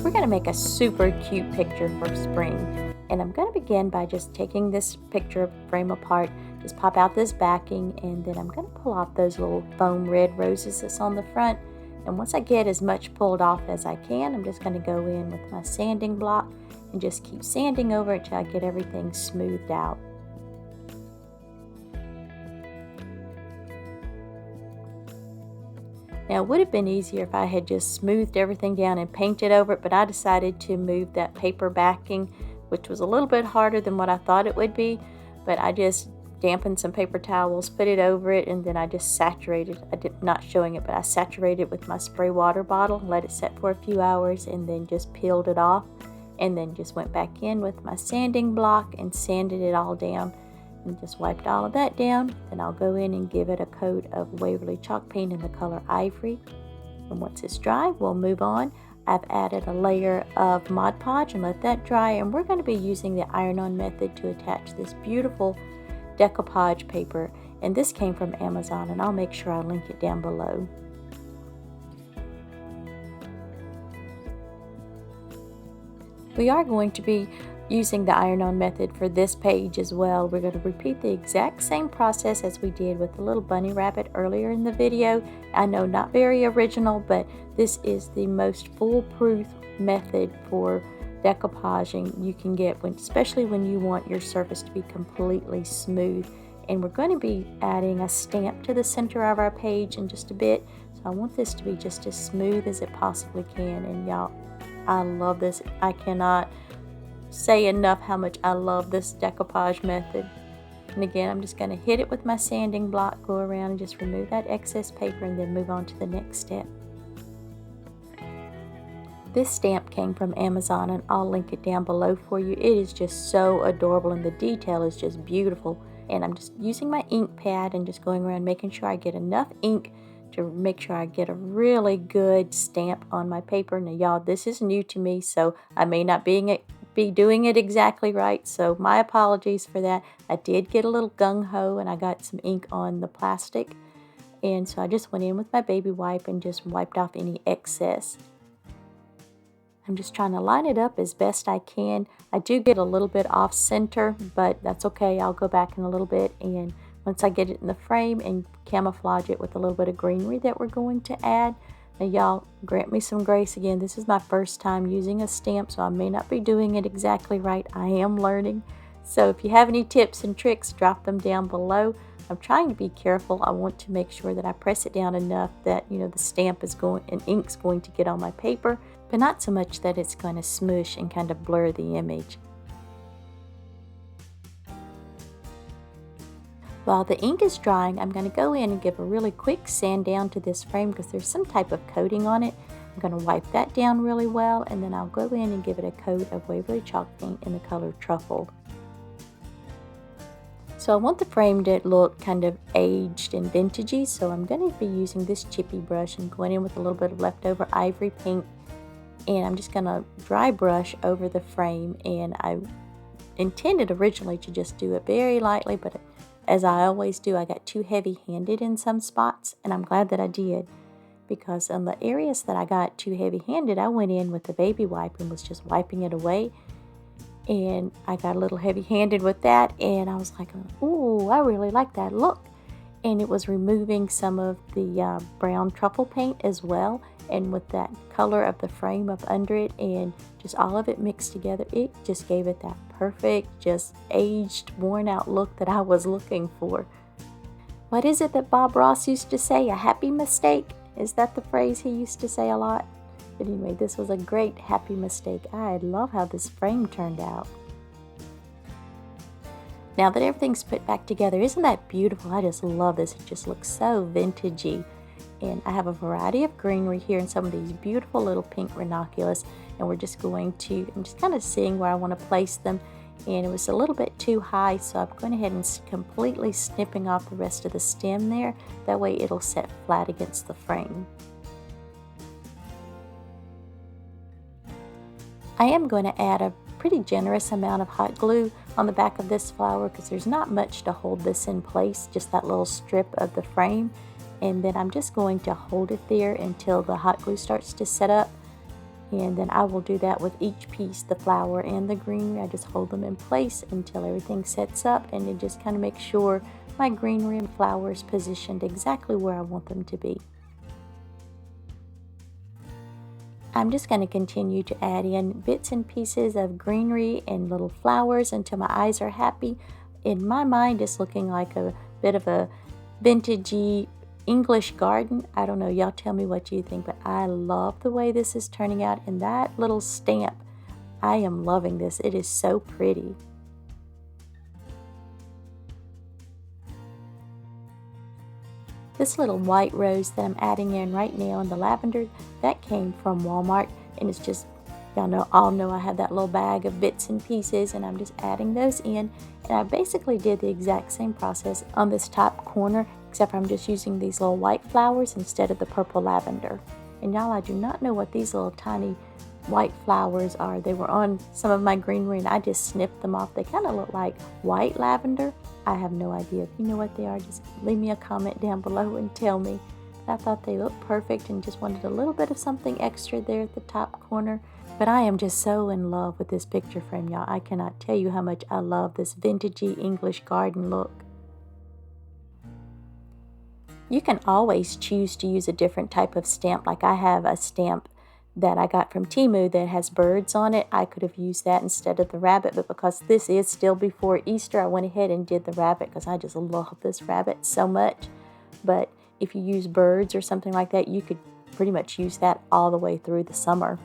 We're going to make a super cute picture for spring, and I'm going to begin by just taking this picture frame apart, just pop out this backing, and then I'm going to pull off those little foam red roses that's on the front. And once I get as much pulled off as I can, I'm just going to go in with my sanding block and just keep sanding over it until I get everything smoothed out. Now, it would have been easier if I had just smoothed everything down and painted over it, but I decided to move that paper backing, which was a little bit harder than what I thought it would be, but I just dampened some paper towels, put it over it, and then I just saturated. Not showing it, but I saturated it with my spray water bottle, let it set for a few hours, and then just peeled it off, and then just went back in with my sanding block and sanded it all down. And just wiped all of that down. Then I'll go in and give it a coat of Waverly chalk paint in the color Ivory. And once it's dry, we'll move on. I've added a layer of Mod Podge and let that dry. And we're going to be using the iron-on method to attach this beautiful decoupage paper. And this came from Amazon, and I'll make sure I link it down below. We are going to be using the iron-on method for this page as well. We're going to repeat the exact same process as we did with the little bunny rabbit earlier in the video. I know, not very original, but this is the most foolproof method for decoupaging you can get, especially when you want your surface to be completely smooth. And we're going to be adding a stamp to the center of our page in just a bit. So I want this to be just as smooth as it possibly can. And y'all, I love this. I cannot say enough how much I love this decoupage method. And again, I'm just going to hit it with my sanding block, go around and just remove that excess paper and then move on to the next step. This stamp came from Amazon and I'll link it down below for you. It is just so adorable and the detail is just beautiful. And I'm just using my ink pad and just going around making sure I get enough ink to make sure I get a really good stamp on my paper. Now y'all, this is new to me, so I may not be doing it exactly right, so my apologies for that. I did get a little gung-ho and I got some ink on the plastic, and so I just went in with my baby wipe and just wiped off any excess. I'm just trying to line it up as best I can. I do get a little bit off center, but that's okay. I'll go back in a little bit, and once I get it in the frame and camouflage it with a little bit of greenery that we're going to add. Now y'all, grant me some grace again. This is my first time using a stamp, so I may not be doing it exactly right. I am learning. So if you have any tips and tricks, drop them down below. I'm trying to be careful. I want to make sure that I press it down enough that, you know, the stamp is going and ink's going to get on my paper, but not so much that it's going to smoosh and kind of blur the image. While the ink is drying, I'm going to go in and give a really quick sand down to this frame because there's some type of coating on it. I'm going to wipe that down really well, and then I'll go in and give it a coat of Waverly chalk paint in the color Truffled. So I want the frame to look kind of aged and vintagey, so I'm going to be using this chippy brush and going in with a little bit of leftover ivory paint, and I'm just going to dry brush over the frame. And I intended originally to just do it very lightly, but as I always do, I got too heavy-handed in some spots, and I'm glad that I did, because on the areas that I got too heavy-handed, I went in with the baby wipe and was just wiping it away, and I got a little heavy-handed with that, and I was like, ooh, I really like that look. And it was removing some of the brown truffle paint as well, and with that color of the frame up under it and just all of it mixed together, it just gave it that perfect, just aged, worn out look that I was looking for. What is it that Bob Ross used to say? A happy mistake? Is that the phrase he used to say a lot? But anyway, this was a great happy mistake. I love how this frame turned out. Now that everything's put back together, isn't that beautiful? I just love this. It just looks so vintagey. And I have a variety of greenery here and some of these beautiful little pink ranunculus. And we're just going to, I'm just kind of seeing where I want to place them. And it was a little bit too high, so I'm going ahead and completely snipping off the rest of the stem there. That way it'll set flat against the frame. I am going to add a pretty generous amount of hot glue on the back of this flower because there's not much to hold this in place, just that little strip of the frame. And then I'm just going to hold it there until the hot glue starts to set up. And then I will do that with each piece, the flower and the greenery. I just hold them in place until everything sets up, and then just kind of make sure my greenery and flower is positioned exactly where I want them to be. I'm just going to continue to add in bits and pieces of greenery and little flowers until my eyes are happy. In my mind, it's looking like a bit of a vintagey English garden. I don't know, y'all tell me what you think, but I love the way this is turning out. And that little stamp, I am loving this. It is so pretty. This little white rose that I'm adding in right now in the lavender, that came from Walmart, and it's just, y'all all know I have that little bag of bits and pieces, and I'm just adding those in. And I basically did the exact same process on this top corner, except I'm just using these little white flowers instead of the purple lavender. And y'all, I do not know what these little tiny white flowers are. They were on some of my greenery and I just snipped them off. They kind of look like white lavender. I have no idea. If you know what they are, just leave me a comment down below and tell me. I thought they looked perfect and just wanted a little bit of something extra there at the top corner. But I am just so in love with this picture frame, y'all. I cannot tell you how much I love this vintagey English garden look. You can always choose to use a different type of stamp. Like I have a stamp that I got from Temu that has birds on it. I could have used that instead of the rabbit, but because this is still before Easter, I went ahead and did the rabbit because I just love this rabbit so much. But if you use birds or something like that, you could pretty much use that all the way through the summer.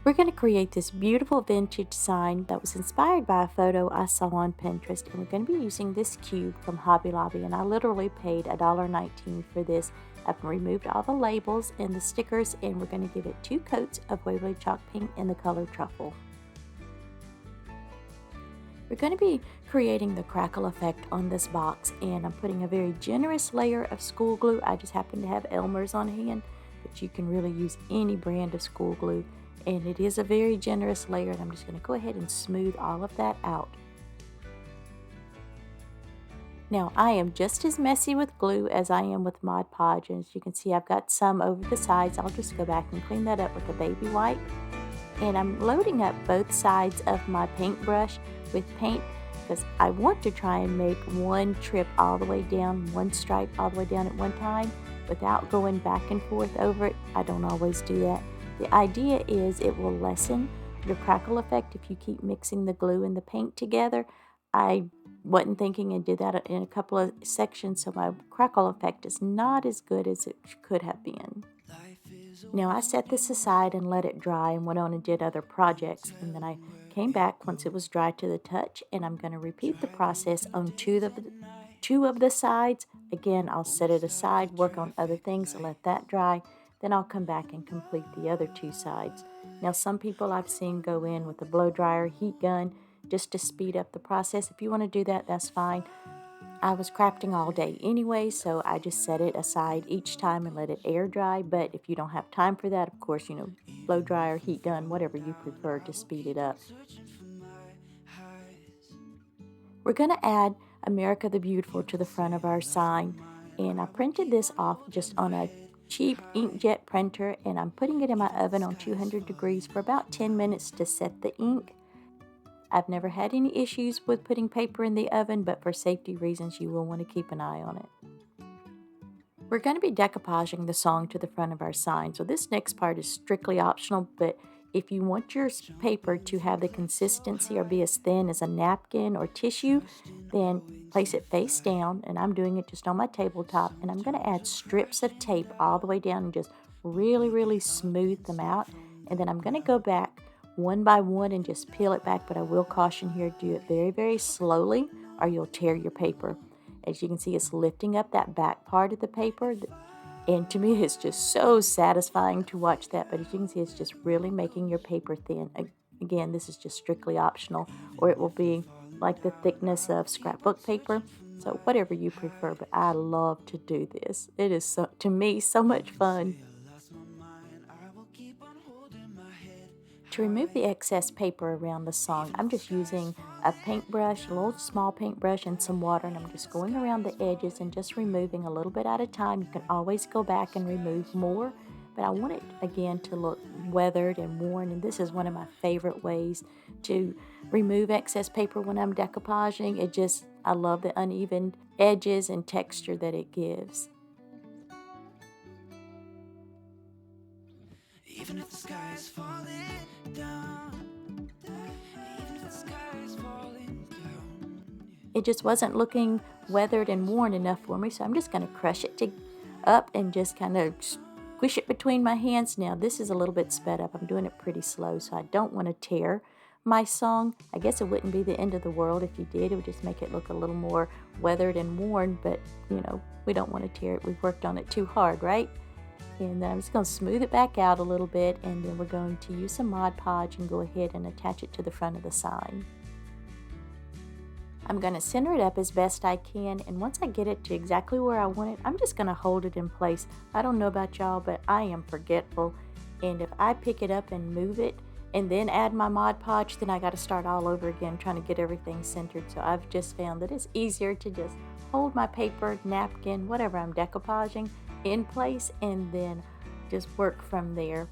We're going to create this beautiful vintage sign that was inspired by a photo I saw on Pinterest, and we're going to be using this cube from Hobby Lobby, and I literally paid $1.19 for this. I've removed all the labels and the stickers, and we're going to give it 2 coats of Waverly Chalk Paint in the color Truffle. We're going to be creating the crackle effect on this box, and I'm putting a very generous layer of school glue. I just happen to have Elmer's on hand, but you can really use any brand of school glue. And it is a very generous layer, and I'm just going to go ahead and smooth all of that out. Now, I am just as messy with glue as I am with Mod Podge, and as you can see, I've got some over the sides. I'll just go back and clean that up with a baby wipe. And I'm loading up both sides of my paintbrush with paint because I want to try and make one trip all the way down, one stripe all the way down at one time without going back and forth over it. I don't always do that. The idea is it will lessen your crackle effect if you keep mixing the glue and the paint together. I wasn't thinking and did that in a couple of sections, so my crackle effect is not as good as it could have been. Now I set this aside and let it dry and went on and did other projects, and then I came back once it was dry to the touch, and I'm going to repeat the process on two of the sides. Again, I'll set it aside, work on other things, and let that dry. Then I'll come back and complete the other 2 sides. Now, some people I've seen go in with a blow dryer heat gun just to speed up the process. If you want to do that, that's fine. I was crafting all day anyway, so I just set it aside each time and let it air dry. But if you don't have time for that, of course, blow dryer, heat gun, whatever you prefer to speed it up. We're going to add America the Beautiful to the front of our sign. And I printed this off just on a cheap inkjet printer, and I'm putting it in my oven on 200 degrees for about 10 minutes to set the ink. I've never had any issues with putting paper in the oven, but for safety reasons you will want to keep an eye on it. We're going to be decoupaging the song to the front of our sign, so this next part is strictly optional, but if you want your paper to have the consistency or be as thin as a napkin or tissue, then place it face down, and I'm doing it just on my tabletop, and I'm going to add strips of tape all the way down and just really smooth them out, and then I'm going to go back one by one and just peel it back, but I will caution here, do it very slowly or you'll tear your paper. As you can see, it's lifting up that back part of the paper, and to me it's just so satisfying to watch that, but as you can see, it's just really making your paper thin. Again, this is just strictly optional, or it will be like the thickness of scrapbook paper, so whatever you prefer, but I love to do this. It is, to me, so much fun. To remove the excess paper around the song, I'm just using a paintbrush, a little small paintbrush, and some water, and I'm just going around the edges and just removing a little bit at a time. You can always go back and remove more, but I want it again to look weathered and worn, and this is one of my favorite ways to remove excess paper when I'm decoupaging. I love the uneven edges and texture that it gives. Even if the sky is falling down, even if the sky is falling down. It just wasn't looking weathered and worn enough for me, so I'm just going to crush it up and just kind of squish it between my hands. Now, this is a little bit sped up. I'm doing it pretty slow, so I don't want to tear my song. I guess it wouldn't be the end of the world if you did. It would just make it look a little more weathered and worn, but, we don't want to tear it. We've worked on it too hard, right? And then I'm just going to smooth it back out a little bit, and then we're going to use some Mod Podge and go ahead and attach it to the front of the sign. I'm going to center it up as best I can, and once I get it to exactly where I want it, I'm just going to hold it in place. I don't know about y'all, but I am forgetful, and if I pick it up and move it and then add my Mod Podge, then I got to start all over again trying to get everything centered. So I've just found that it's easier to just hold my paper, napkin, whatever I'm decoupaging in place, and then just work from there.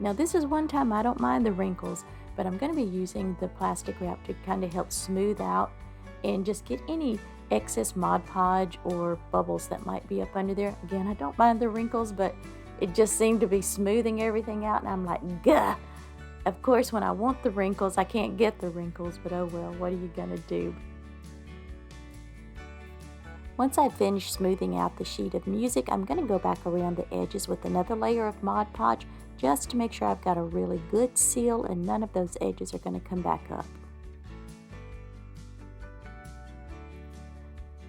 Now, this is one time I don't mind the wrinkles, but I'm going to be using the plastic wrap to kind of help smooth out and just get any excess Mod Podge or bubbles that might be up under there. Again, I don't mind the wrinkles, but it just seemed to be smoothing everything out, and I'm like, gah! Of course, when I want the wrinkles, I can't get the wrinkles, but oh well, what are you going to do? Once I've finished smoothing out the sheet of music, I'm going to go back around the edges with another layer of Mod Podge just to make sure I've got a really good seal and none of those edges are going to come back up.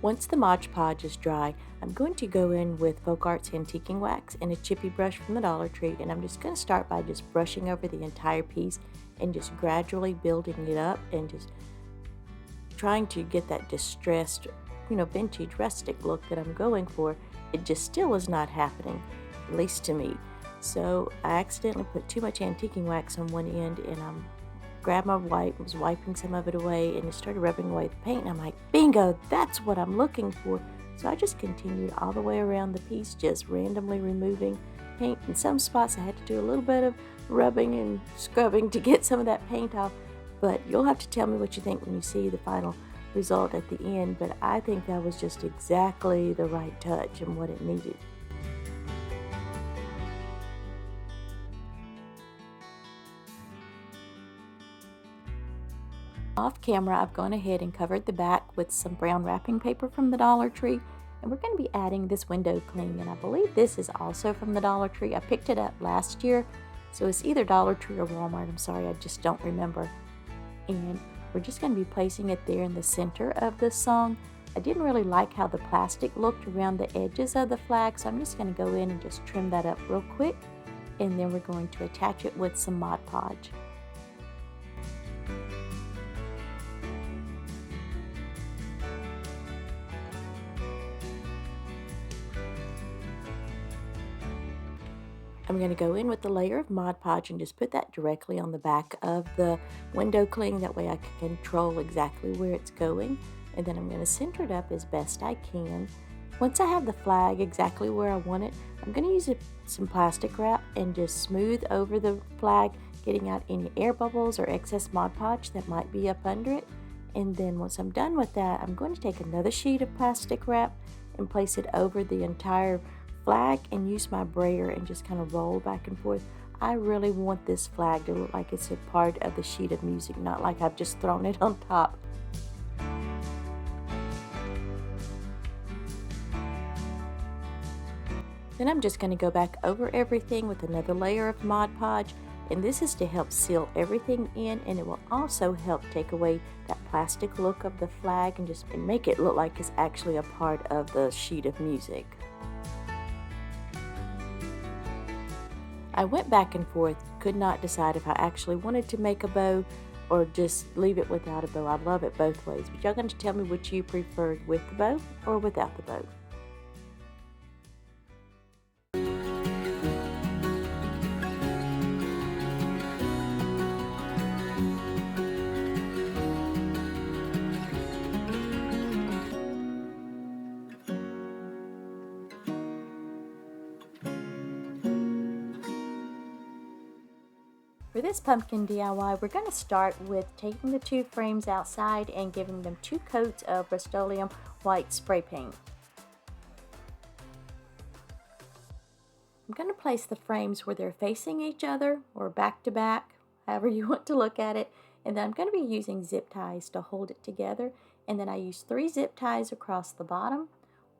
Once the Mod Podge is dry, I'm going to go in with Folk Arts Antiquing Wax and a chippy brush from the Dollar Tree, and I'm just going to start by just brushing over the entire piece and just gradually building it up and just trying to get that distressed, vintage rustic look that I'm going for. It just still is not happening, at least to me. So I accidentally put too much antiquing wax on one end, and I grabbed my wipe, was wiping some of it away, and it started rubbing away the paint, and I'm like, bingo, that's what I'm looking for. So I just continued all the way around the piece, just randomly removing paint. In some spots I had to do a little bit of rubbing and scrubbing to get some of that paint off, but you'll have to tell me what you think when you see the final result at the end. But I think that was just exactly the right touch and what it needed. Off camera, I've gone ahead and covered the back with some brown wrapping paper from the Dollar Tree, and we're going to be adding this window cling, and I believe this is also from the Dollar Tree. I picked it up last year, so it's either Dollar Tree or Walmart. I'm sorry, I just don't remember. And we're just going to be placing it there in the center of the song. I didn't really like how the plastic looked around the edges of the flag, so I'm just going to go in and just trim that up real quick, and then we're going to attach it with some Mod Podge. I'm going to go in with the layer of Mod Podge and just put that directly on the back of the window cling. That way I can control exactly where it's going. And then I'm going to center it up as best I can. Once I have the flag exactly where I want it, I'm going to use some plastic wrap and just smooth over the flag, getting out any air bubbles or excess Mod Podge that might be up under it. And then once I'm done with that, I'm going to take another sheet of plastic wrap and place it over the entire flag and use my brayer and just kind of roll back and forth. I really want this flag to look like it's a part of the sheet of music, not like I've just thrown it on top. Then I'm just going to go back over everything with another layer of Mod Podge, and this is to help seal everything in, and it will also help take away that plastic look of the flag and just make it look like it's actually a part of the sheet of music. I went back and forth, could not decide if I actually wanted to make a bow or just leave it without a bow. I love it both ways, but y'all going to tell me what you preferred, with the bow or without the bow. For this pumpkin DIY, we're going to start with taking the two frames outside and giving them 2 coats of Rust-Oleum white spray paint. I'm going to place the frames where they're facing each other or back to back, however you want to look at it, and then I'm going to be using zip ties to hold it together, and then I use 3 zip ties across the bottom,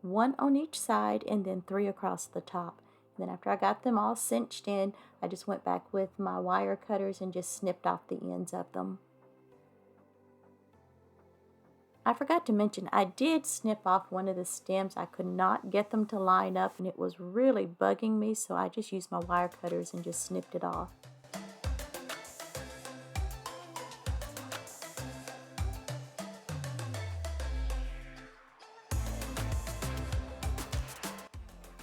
1 on each side, and then 3 across the top. Then after I got them all cinched in, I just went back with my wire cutters and just snipped off the ends of them. I forgot to mention, I did snip off one of the stems. I could not get them to line up and it was really bugging me, so I just used my wire cutters and just snipped it off.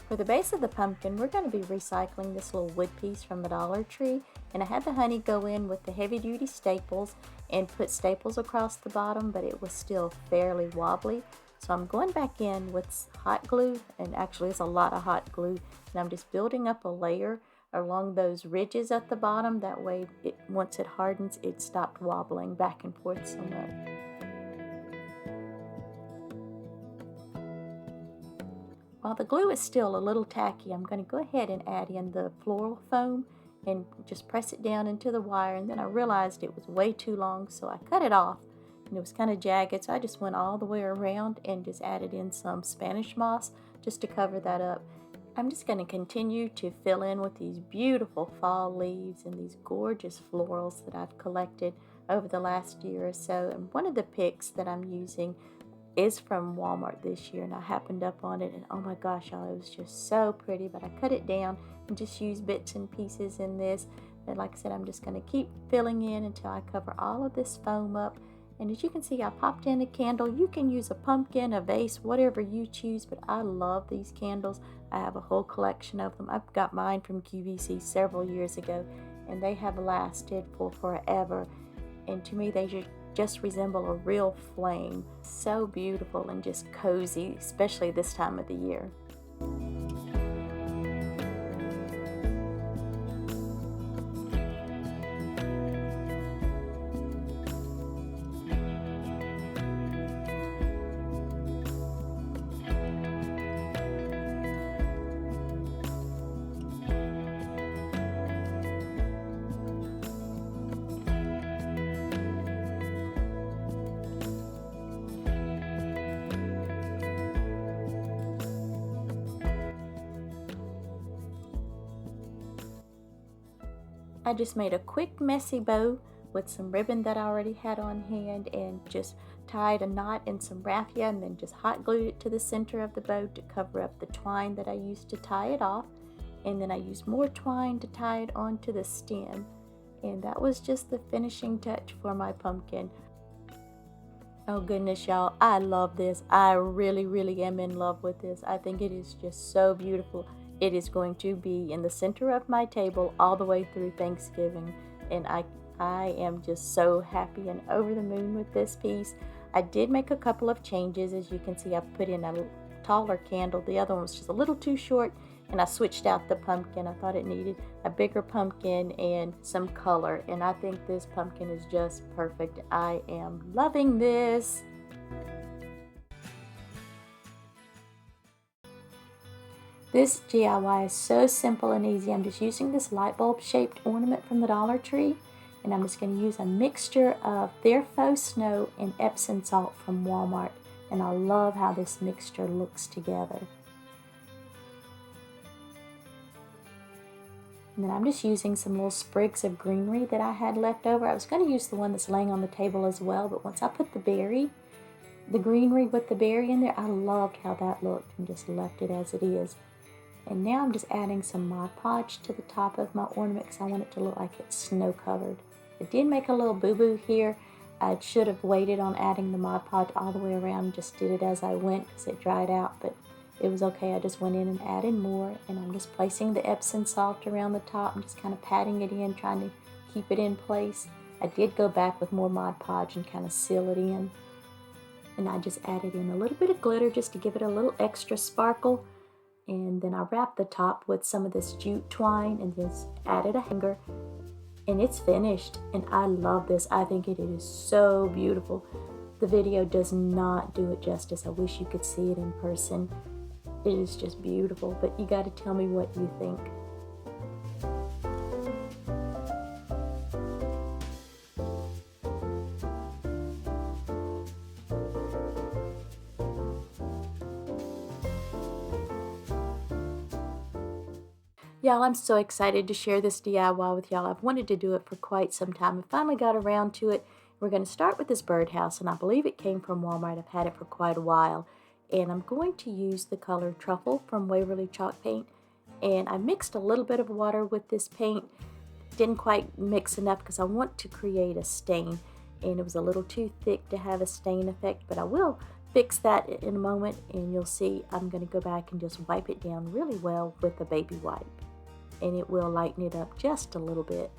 For the base of the pumpkin, we're going to be recycling this little wood piece from the Dollar Tree, and I had the honey go in with the heavy duty staples and put staples across the bottom, but it was still fairly wobbly. So I'm going back in with hot glue, and actually it's a lot of hot glue, and I'm just building up a layer along those ridges at the bottom. That way, once it hardens, it stopped wobbling back and forth so much. While the glue is still a little tacky, I'm going to go ahead and add in the floral foam and just press it down into the wire, and then I realized it was way too long, so I cut it off and it was kind of jagged, so I just went all the way around and just added in some Spanish moss just to cover that up. I'm just going to continue to fill in with these beautiful fall leaves and these gorgeous florals that I've collected over the last year or so. And one of the picks that I'm using is from Walmart this year, and I happened up on it, and oh my gosh, y'all, it was just so pretty. But I cut it down and just used bits and pieces in this. And like I said, I'm just going to keep filling in until I cover all of this foam up. And as you can see, I popped in a candle. You can use a pumpkin, a vase, whatever you choose, but I love these candles. I have a whole collection of them. I've got mine from QVC several years ago, and they have lasted for forever. And to me, they just resemble a real flame. So beautiful and just cozy, especially this time of the year. I just made a quick messy bow with some ribbon that I already had on hand and just tied a knot in some raffia and then just hot glued it to the center of the bow to cover up the twine that I used to tie it off. And then I used more twine to tie it onto the stem. And that was just the finishing touch for my pumpkin. Oh goodness, y'all, I love this. I really am in love with this. I think it is just so beautiful. It is going to be in the center of my table all the way through Thanksgiving, and I am just so happy and over the moon with this piece. I did make a couple of changes. As you can see, I put in a taller candle. The other one was just a little too short, and I switched out the pumpkin. I thought it needed a bigger pumpkin and some color, and I think this pumpkin is just perfect. I am loving this. This DIY is so simple and easy. I'm just using this light bulb shaped ornament from the Dollar Tree, and I'm just going to use a mixture of their faux snow and Epsom salt from Walmart, and I love how this mixture looks together. And then I'm just using some little sprigs of greenery that I had left over. I was going to use the one that's laying on the table as well, but once I put the greenery with the berry in there, I loved how that looked and just left it as it is. And now I'm just adding some Mod Podge to the top of my ornament because I want it to look like it's snow covered. I did make a little boo-boo here. I should have waited on adding the Mod Podge all the way around and just did it as I went because it dried out, but it was okay. I just went in and added more, and I'm just placing the Epsom salt around the top and just kind of patting it in, trying to keep it in place. I did go back with more Mod Podge and kind of seal it in. And I just added in a little bit of glitter just to give it a little extra sparkle. And then I wrapped the top with some of this jute twine and just added a hanger. And it's finished, and I love this. I think it is so beautiful. The video does not do it justice. I wish you could see it in person. It is just beautiful, but you got to tell me what you think. Y'all, I'm so excited to share this DIY with y'all. I've wanted to do it for quite some time. I finally got around to it. We're going to start with this birdhouse, and I believe it came from Walmart. I've had it for quite a while. And I'm going to use the color Truffle from Waverly Chalk Paint. And I mixed a little bit of water with this paint. Didn't quite mix enough because I want to create a stain. And it was a little too thick to have a stain effect, but I will fix that in a moment, and you'll see I'm going to go back and just wipe it down really well with a baby wipe. And it will lighten it up just a little bit.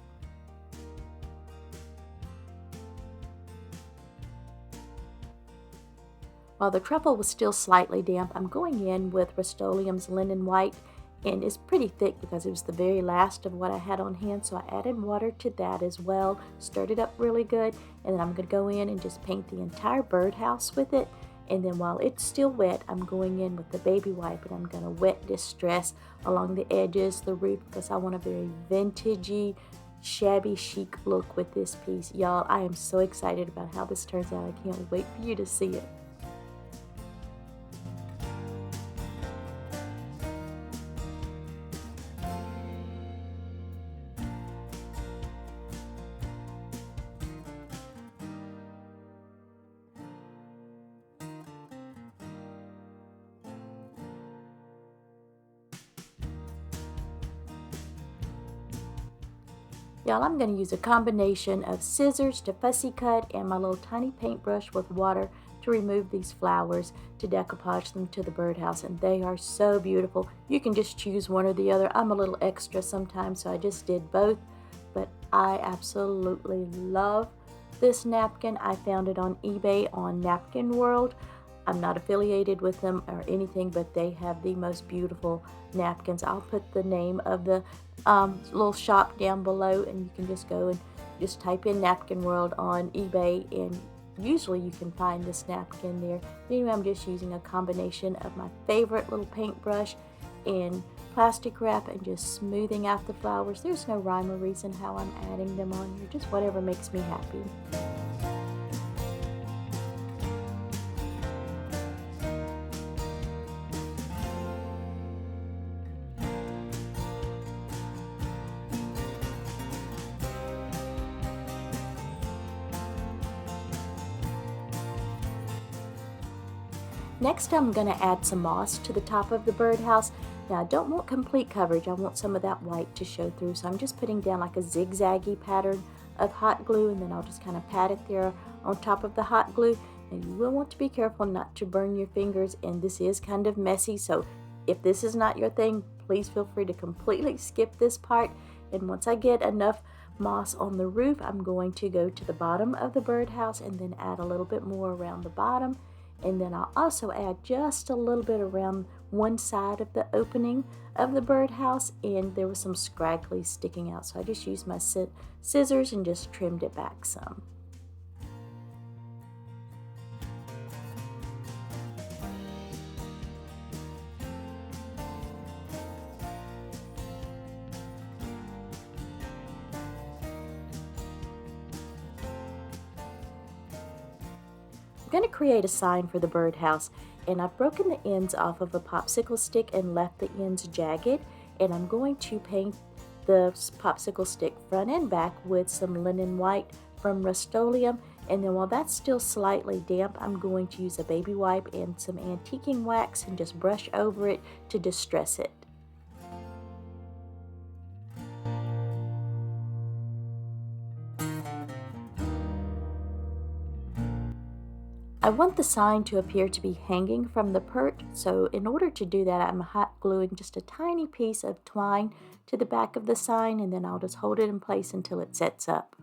While the truffle was still slightly damp, I'm going in with Rust-Oleum's Linen White, and it's pretty thick because it was the very last of what I had on hand, so I added water to that as well, stirred it up really good, and then I'm going to go in and just paint the entire birdhouse with it. And then while it's still wet, I'm going in with the baby wipe, and I'm going to wet distress along the edges, the roof, because I want a very vintagey, shabby chic look with this piece. Y'all, I am so excited about how this turns out. I can't wait for you to see it. Y'all, I'm going to use a combination of scissors to fussy cut and my little tiny paintbrush with water to remove these flowers, to decoupage them to the birdhouse, and they are so beautiful. You can just choose one or the other. I'm a little extra sometimes, so I just did both, but I absolutely love this napkin. I found it on eBay on Napkin World. I'm not affiliated with them or anything, but they have the most beautiful napkins. I'll put the name of the little shop down below, and you can just go and just type in Napkin World on eBay, and usually you can find this napkin there. Anyway, I'm just using a combination of my favorite little paintbrush and plastic wrap and just smoothing out the flowers. There's no rhyme or reason how I'm adding them on here, just whatever makes me happy. Next, I'm going to add some moss to the top of the birdhouse. Now, I don't want complete coverage. I want some of that white to show through. So I'm just putting down like a zigzaggy pattern of hot glue, and then I'll just kind of pat it there on top of the hot glue. And you will want to be careful not to burn your fingers, and this is kind of messy. So if this is not your thing, please feel free to completely skip this part. And once I get enough moss on the roof, I'm going to go to the bottom of the birdhouse and then add a little bit more around the bottom. And then I'll also add just a little bit around one side of the opening of the birdhouse, and there was some scraggly sticking out. So I just used my scissors and just trimmed it back some. I'm going to create a sign for the birdhouse, and I've broken the ends off of a popsicle stick and left the ends jagged, and I'm going to paint the popsicle stick front and back with some linen white from Rust-Oleum. And then while that's still slightly damp, I'm going to use a baby wipe and some antiquing wax and just brush over it to distress it. I want the sign to appear to be hanging from the perch, so in order to do that, I'm hot gluing just a tiny piece of twine to the back of the sign, and then I'll just hold it in place until it sets up.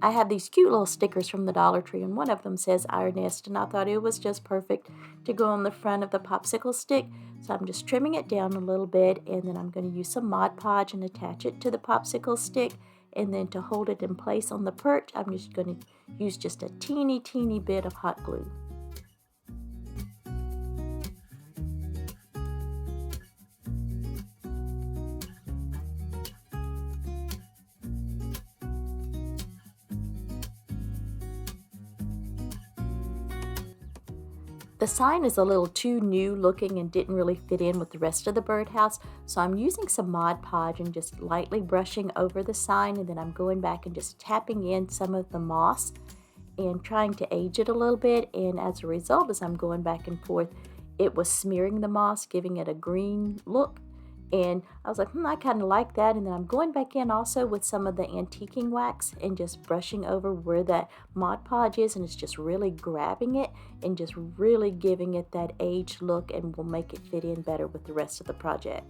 I have these cute little stickers from the Dollar Tree, and one of them says Our Nest, and I thought it was just perfect to go on the front of the popsicle stick. So I'm just trimming it down a little bit, and then I'm going to use some Mod Podge and attach it to the popsicle stick. And then to hold it in place on the perch, I'm just going to use just a teeny bit of hot glue. The sign is a little too new looking and didn't really fit in with the rest of the birdhouse, so I'm using some Mod Podge and just lightly brushing over the sign, and then I'm going back and just tapping in some of the moss and trying to age it a little bit, and as a result, as I'm going back and forth, it was smearing the moss, giving it a green look. And I was like, I kind of like that. And then I'm going back in also with some of the antiquing wax and just brushing over where that Mod Podge is, and it's just really grabbing it and just really giving it that aged look, and will make it fit in better with the rest of the project.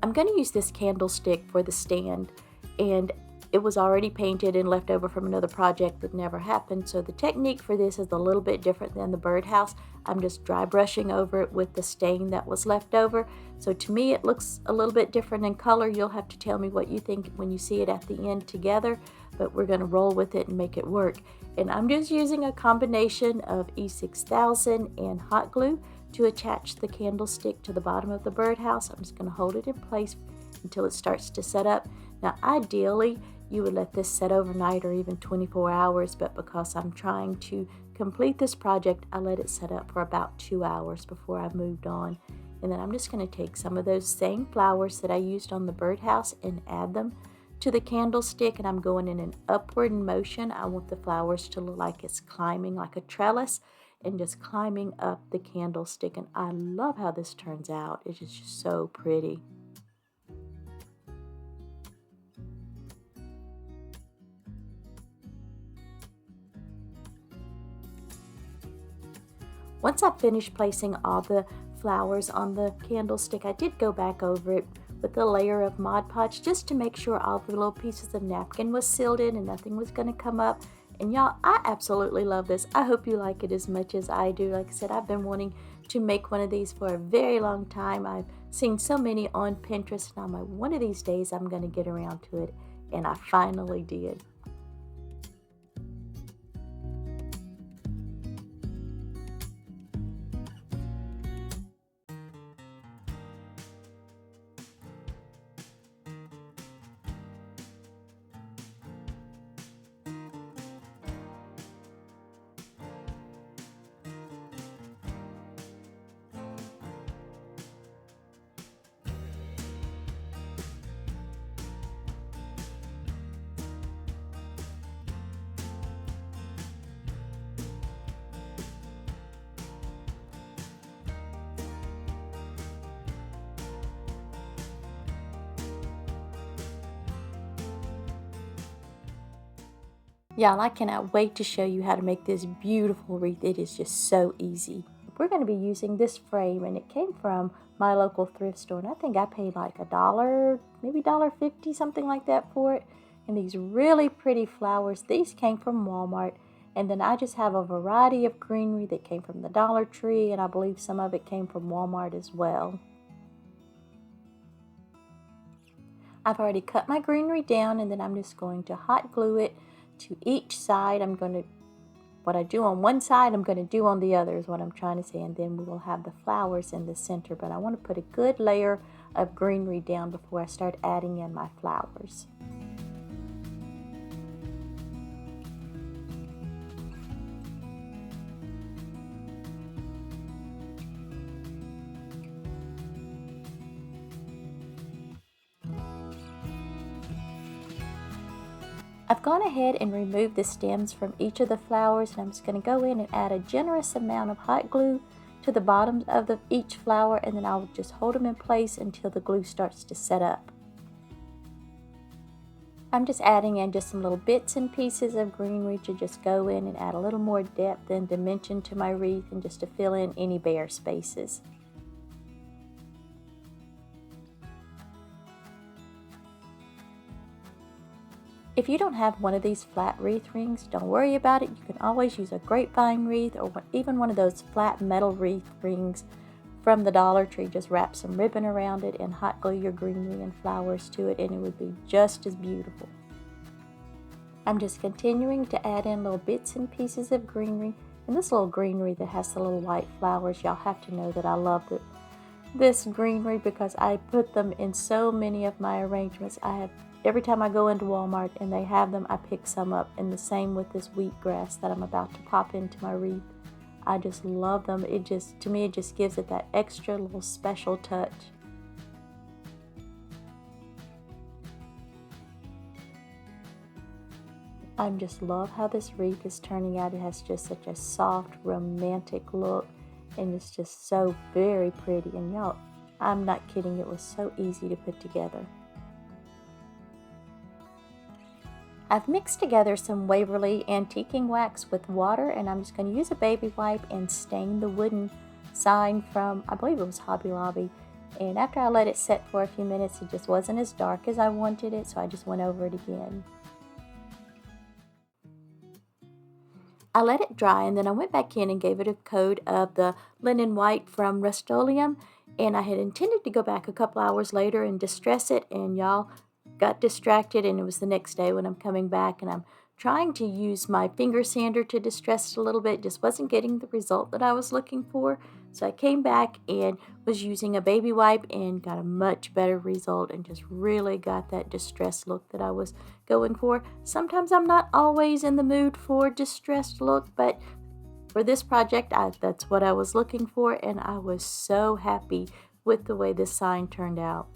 I'm going to use this candlestick for the stand, and it was already painted and left over from another project that never happened. So the technique for this is a little bit different than the birdhouse. I'm just dry brushing over it with the stain that was left over. So to me, it looks a little bit different in color. You'll have to tell me what you think when you see it at the end together, but we're going to roll with it and make it work. And I'm just using a combination of E6000 and hot glue to attach the candlestick to the bottom of the birdhouse. I'm just going to hold it in place until it starts to set up. Now, ideally, you would let this set overnight or even 24 hours, but because I'm trying to complete this project, I let it set up for about 2 hours before I moved on. And then I'm just going to take some of those same flowers that I used on the birdhouse and add them to the candlestick, and I'm going in an upward motion. I want the flowers to look like it's climbing like a trellis and just climbing up the candlestick. And I love how this turns out. It's just so pretty. Once I finished placing all the flowers on the candlestick, I did go back over it with a layer of Mod Podge just to make sure all the little pieces of napkin was sealed in and nothing was going to come up. And y'all, I absolutely love this. I hope you like it as much as I do. Like I said, I've been wanting to make one of these for a very long time. I've seen so many on Pinterest, and I'm like, one of these days I'm going to get around to it. And I finally did. Y'all, I cannot wait to show you how to make this beautiful wreath. It is just so easy. We're going to be using this frame, and it came from my local thrift store, and I think I paid like $1, maybe $1.50, something like that for it. And these really pretty flowers, these came from Walmart. And then I just have a variety of greenery that came from the Dollar Tree, and I believe some of it came from Walmart as well. I've already cut my greenery down, and then I'm just going to hot glue it to each side. What I do on one side, I'm going to do on the other is what I'm trying to say. And then we will have the flowers in the center. But I want to put a good layer of greenery down before I start adding in my flowers. I've gone ahead and removed the stems from each of the flowers, and I'm just going to go in and add a generous amount of hot glue to the bottoms of each flower, and then I'll just hold them in place until the glue starts to set up. I'm just adding in just some little bits and pieces of greenery to just go in and add a little more depth and dimension to my wreath, and just to fill in any bare spaces. If you don't have one of these flat wreath rings, don't worry about it. You can always use a grapevine wreath or even one of those flat metal wreath rings from the Dollar Tree. Just wrap some ribbon around it and hot glue your greenery and flowers to it, and it would be just as beautiful. I'm just continuing to add in little bits and pieces of greenery. And this little greenery that has the little white flowers, y'all have to know that I love this greenery because I put them in so many of my arrangements. Every time I go into Walmart and they have them, I pick some up. And the same with this wheatgrass that I'm about to pop into my wreath. I just love them. To me, it just gives it that extra little special touch. I just love how this wreath is turning out. It has just such a soft, romantic look. And it's just so very pretty. And y'all, I'm not kidding. It was so easy to put together. I've mixed together some Waverly antiquing wax with water, and I'm just going to use a baby wipe and stain the wooden sign from, I believe it was Hobby Lobby. And after I let it set for a few minutes, it just wasn't as dark as I wanted it, so I just went over it again. I let it dry, and then I went back in and gave it a coat of the linen white from Rust-Oleum, and I had intended to go back a couple hours later and distress it, and y'all, got distracted, and it was the next day when I'm coming back, and I'm trying to use my finger sander to distress it a little bit. Just wasn't getting the result that I was looking for. So I came back and was using a baby wipe and got a much better result, and just really got that distressed look that I was going for. Sometimes I'm not always in the mood for distressed look, but for this project, that's what I was looking for, and I was so happy with the way this sign turned out.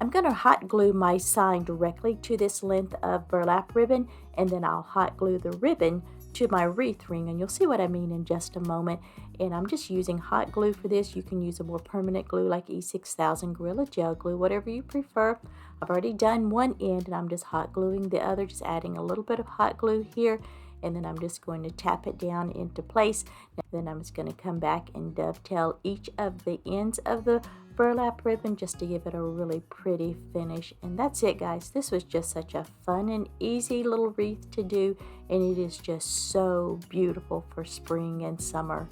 I'm going to hot glue my sign directly to this length of burlap ribbon, and then I'll hot glue the ribbon to my wreath ring, and you'll see what I mean in just a moment. And I'm just using hot glue for this. You can use a more permanent glue like E6000 Gorilla Gel Glue, whatever you prefer. I've already done one end, and I'm just hot gluing the other, just adding a little bit of hot glue here, and then I'm just going to tap it down into place. Then I'm just going to come back and dovetail each of the ends of the burlap ribbon just to give it a really pretty finish. And that's it, guys. This was just such a fun and easy little wreath to do, and it is just so beautiful for spring and summer.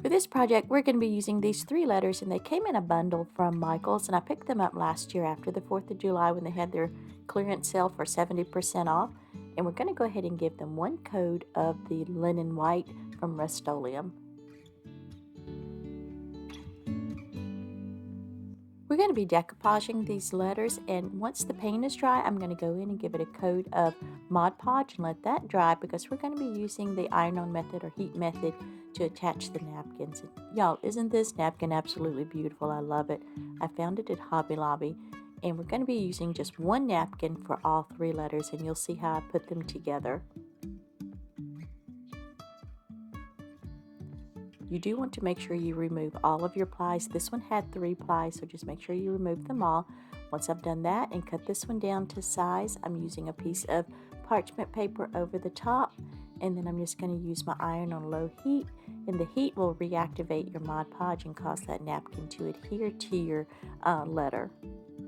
For this project, we're going to be using these 3 letters, and they came in a bundle from Michael's, and I picked them up last year after the 4th of July when they had their clearance sale for 70% off. And we're going to go ahead and give them one coat of the linen white from Rust-Oleum. We're going to be decoupaging these letters, and once the paint is dry, I'm going to go in and give it a coat of Mod Podge and let that dry, because we're going to be using the iron-on method or heat method to attach the napkins. And y'all, isn't this napkin absolutely beautiful? I love it. I found it at Hobby Lobby, and we're going to be using just one napkin for all 3 letters, and you'll see how I put them together. You do want to make sure you remove all of your plies. This one had 3 plies, so just make sure you remove them all. Once I've done that and cut this one down to size, I'm using a piece of parchment paper over the top, and then I'm just going to use my iron on low heat, and the heat will reactivate your Mod Podge and cause that napkin to adhere to your letter.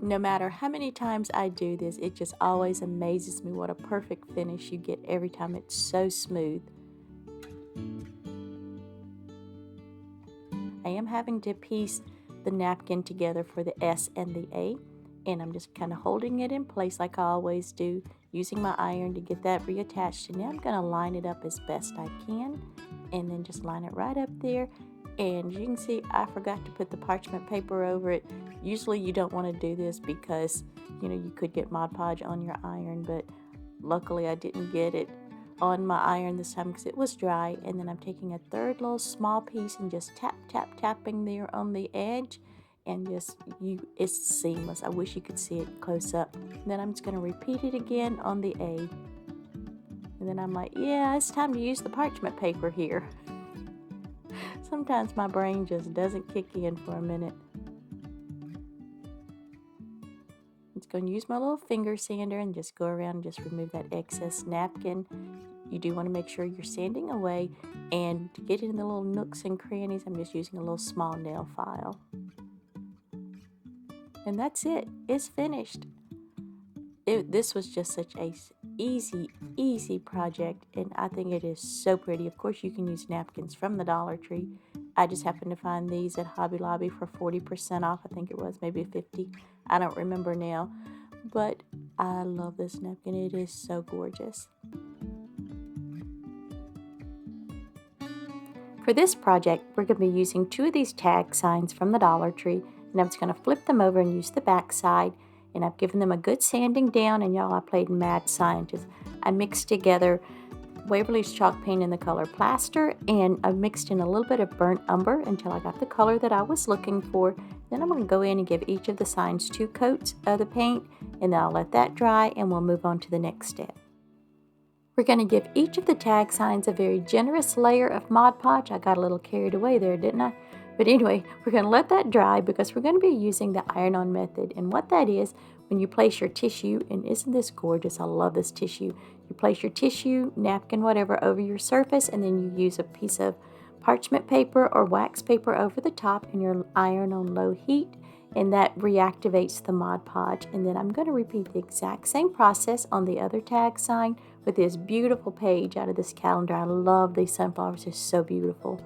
No matter how many times I do this, it just always amazes me what a perfect finish you get every time. It's so smooth. I am having to piece the napkin together for the S and the A, and I'm just kind of holding it in place like I always do, using my iron to get that reattached. And now I'm going to line it up as best I can, and then just line it right up there. And you can see I forgot to put the parchment paper over it. Usually you don't want to do this because, you know, you could get Mod Podge on your iron, but luckily I didn't get it on my iron this time because it was dry. And then I'm taking a third little small piece and just tapping there on the edge, and it's seamless. I wish you could see it close up. And then I'm just going to repeat it again on the A, and then I'm like, yeah, it's time to use the parchment paper here. Sometimes my brain just doesn't kick in for a minute. I'm just going to use my little finger sander and just go around and just remove that excess napkin. You do want to make sure you're sanding away, and to get in the little nooks and crannies, I'm just using a little small nail file. And that's it. It's finished. This was just such a easy project, and I think it is so pretty. Of course, you can use napkins from the Dollar Tree. I just happened to find these at Hobby Lobby for 40% off. I think it was maybe 50. I don't remember now, but I love this napkin. It is so gorgeous. For this project, we're going to be using 2 of these tag signs from the Dollar Tree, and I'm just going to flip them over and use the back side. And I've given them a good sanding down, and y'all, I played mad scientist. I mixed together Waverly's chalk paint in the color Plaster, and I mixed in a little bit of burnt umber until I got the color that I was looking for. Then I'm going to go in and give each of the signs 2 coats of the paint, and then I'll let that dry and we'll move on to the next step. We're going to give each of the tag signs a very generous layer of Mod Podge. I got a little carried away there, didn't I? But anyway, we're going to let that dry because we're going to be using the iron-on method. And what that is, when you place your tissue, and isn't this gorgeous? I love this tissue. You place your tissue, napkin, whatever, over your surface, and then you use a piece of parchment paper or wax paper over the top, and your iron on low heat, and that reactivates the Mod Podge. And then I'm going to repeat the exact same process on the other tag sign with this beautiful page out of this calendar. I love these sunflowers. They're so beautiful.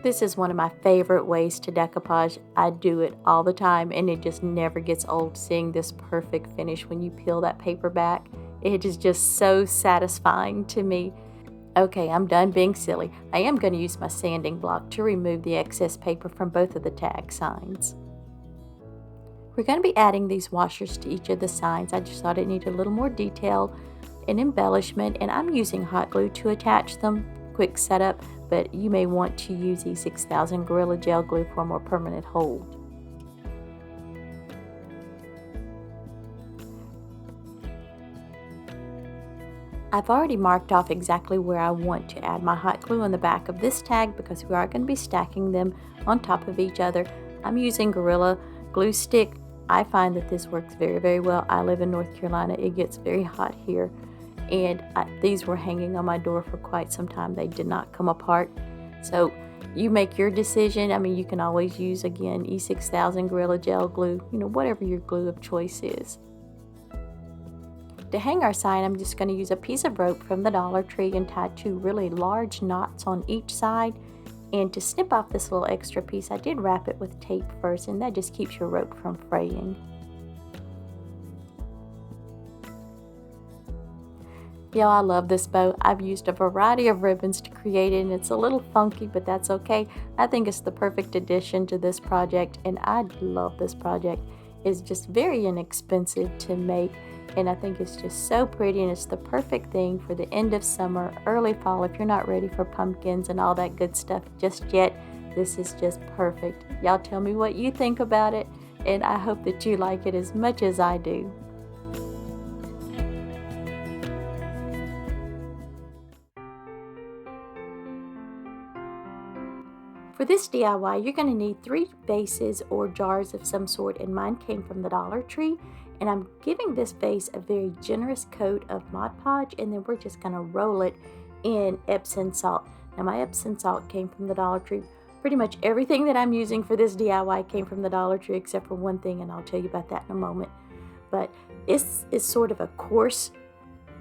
This is one of my favorite ways to decoupage. I do it all the time, and it just never gets old seeing this perfect finish when you peel that paper back. It is just so satisfying to me. Okay, I'm done being silly. I am going to use my sanding block to remove the excess paper from both of the tag signs. We're going to be adding these washers to each of the signs. I just thought it needed a little more detail and embellishment, and I'm using hot glue to attach them. Quick setup, but you may want to use E6000 Gorilla Gel Glue for a more permanent hold. I've already marked off exactly where I want to add my hot glue on the back of this tag because we are going to be stacking them on top of each other. I'm using Gorilla Glue Stick. I find that this works very, very well. I live in North Carolina. It gets very hot here. And these were hanging on my door for quite some time. They did not come apart. So you make your decision. I mean, you can always use, again, E6000 Gorilla Gel Glue, whatever your glue of choice is. To hang our sign, I'm just going to use a piece of rope from the Dollar Tree and tie 2 really large knots on each side. And to snip off this little extra piece, I did wrap it with tape first, and that just keeps your rope from fraying. Y'all, I love this bow. I've used a variety of ribbons to create it, and it's a little funky, but that's okay. I think it's the perfect addition to this project, and I love this project. It's just very inexpensive to make, and I think it's just so pretty, and it's the perfect thing for the end of summer, early fall, if you're not ready for pumpkins and all that good stuff just yet. This is just perfect. Y'all tell me what you think about it, and I hope that you like it as much as I do. For this DIY, you're going to need 3 vases or jars of some sort, and mine came from the Dollar Tree. And I'm giving this vase a very generous coat of Mod Podge, and then we're just going to roll it in Epsom salt. Now, my Epsom salt came from the Dollar Tree. Pretty much everything that I'm using for this DIY came from the Dollar Tree except for one thing, and I'll tell you about that in a moment. But it's sort of a coarse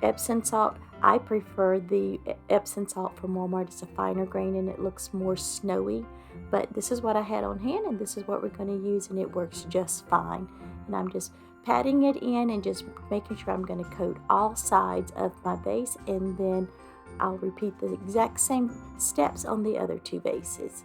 Epsom salt. I prefer the Epsom salt from Walmart. It's a finer grain and it looks more snowy. But this is what I had on hand, and this is what we're going to use, and it works just fine. And I'm just patting it in and just making sure I'm going to coat all sides of my vase, and then I'll repeat the exact same steps on the other 2 vases.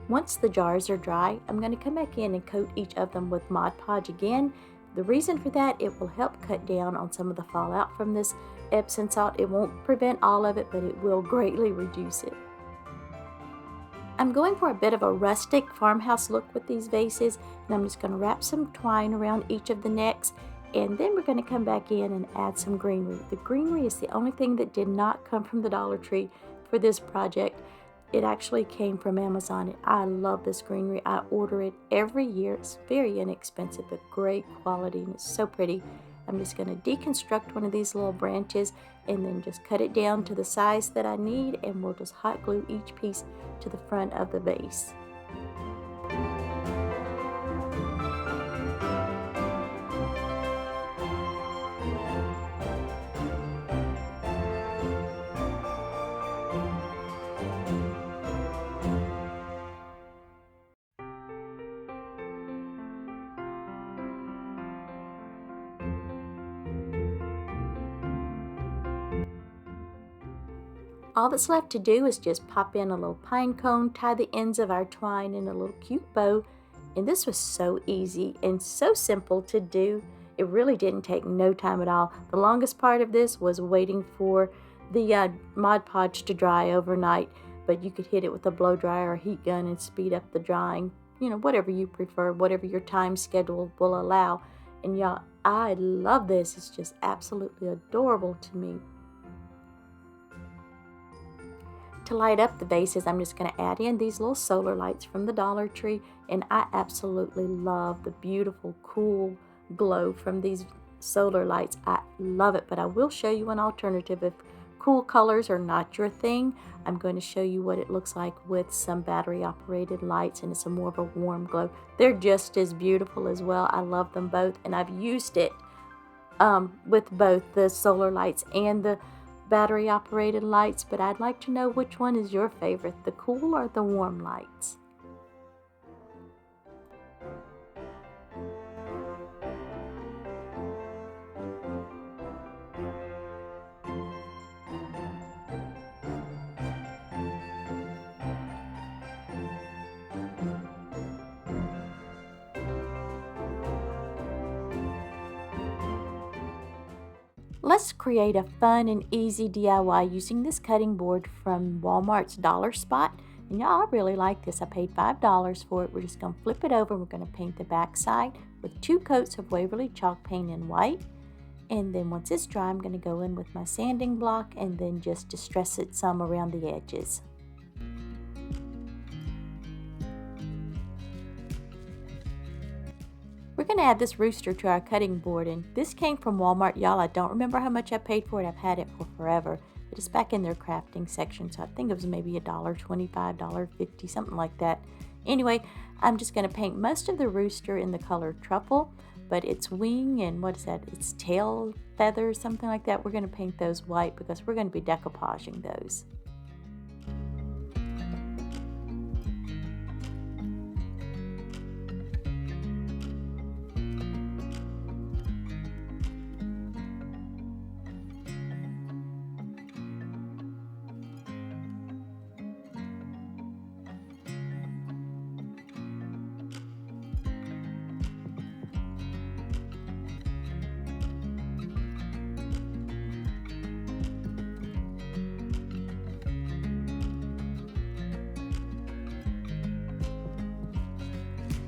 Once the jars are dry, I'm going to come back in and coat each of them with Mod Podge again. The reason for that, it will help cut down on some of the fallout from this Epsom salt. It won't prevent all of it, but it will greatly reduce it. I'm going for a bit of a rustic farmhouse look with these vases, and I'm just going to wrap some twine around each of the necks, and then we're going to come back in and add some greenery. The greenery is the only thing that did not come from the Dollar Tree for this project. It actually came from Amazon, and I love this greenery. I order it every year. It's very inexpensive, but great quality, and it's so pretty. I'm just going to deconstruct one of these little branches and then just cut it down to the size that I need, and we'll just hot glue each piece to the front of the vase. All that's left to do is just pop in a little pine cone, tie the ends of our twine in a little cute bow, and this was so easy and so simple to do. It really didn't take no time at all. The longest part of this was waiting for the Mod Podge to dry overnight, but you could hit it with a blow dryer or heat gun and speed up the drying. You know, whatever you prefer, whatever your time schedule will allow. And y'all, I love this. It's just absolutely adorable to me. To light up the vases, I'm just going to add in these little solar lights from the Dollar Tree, and I absolutely love the beautiful, cool glow from these solar lights. I love it, but I will show you an alternative. If cool colors are not your thing, I'm going to show you what it looks like with some battery-operated lights, and it's a more of a warm glow. They're just as beautiful as well. I love them both, and I've used it with both the solar lights and the battery operated lights, but I'd like to know which one is your favorite, the cool or the warm lights. Let's create a fun and easy DIY using this cutting board from Walmart's Dollar Spot. And y'all, I really like this. I paid $5 for it. We're just going to flip it over. We're going to paint the back side with 2 coats of Waverly chalk paint in white. And then once it's dry, I'm going to go in with my sanding block and then just distress it some around the edges. We're going to add this rooster to our cutting board, and this came from Walmart, y'all. I don't remember how much I paid for it. I've had it for forever, but it's back in their crafting section, so I think it was maybe $1.25, $1.50, something like that. Anyway, I'm just going to paint most of the rooster in the color truffle, but its wing and what is that? Its tail feathers, something like that. We're going to paint those white because we're going to be decoupaging those.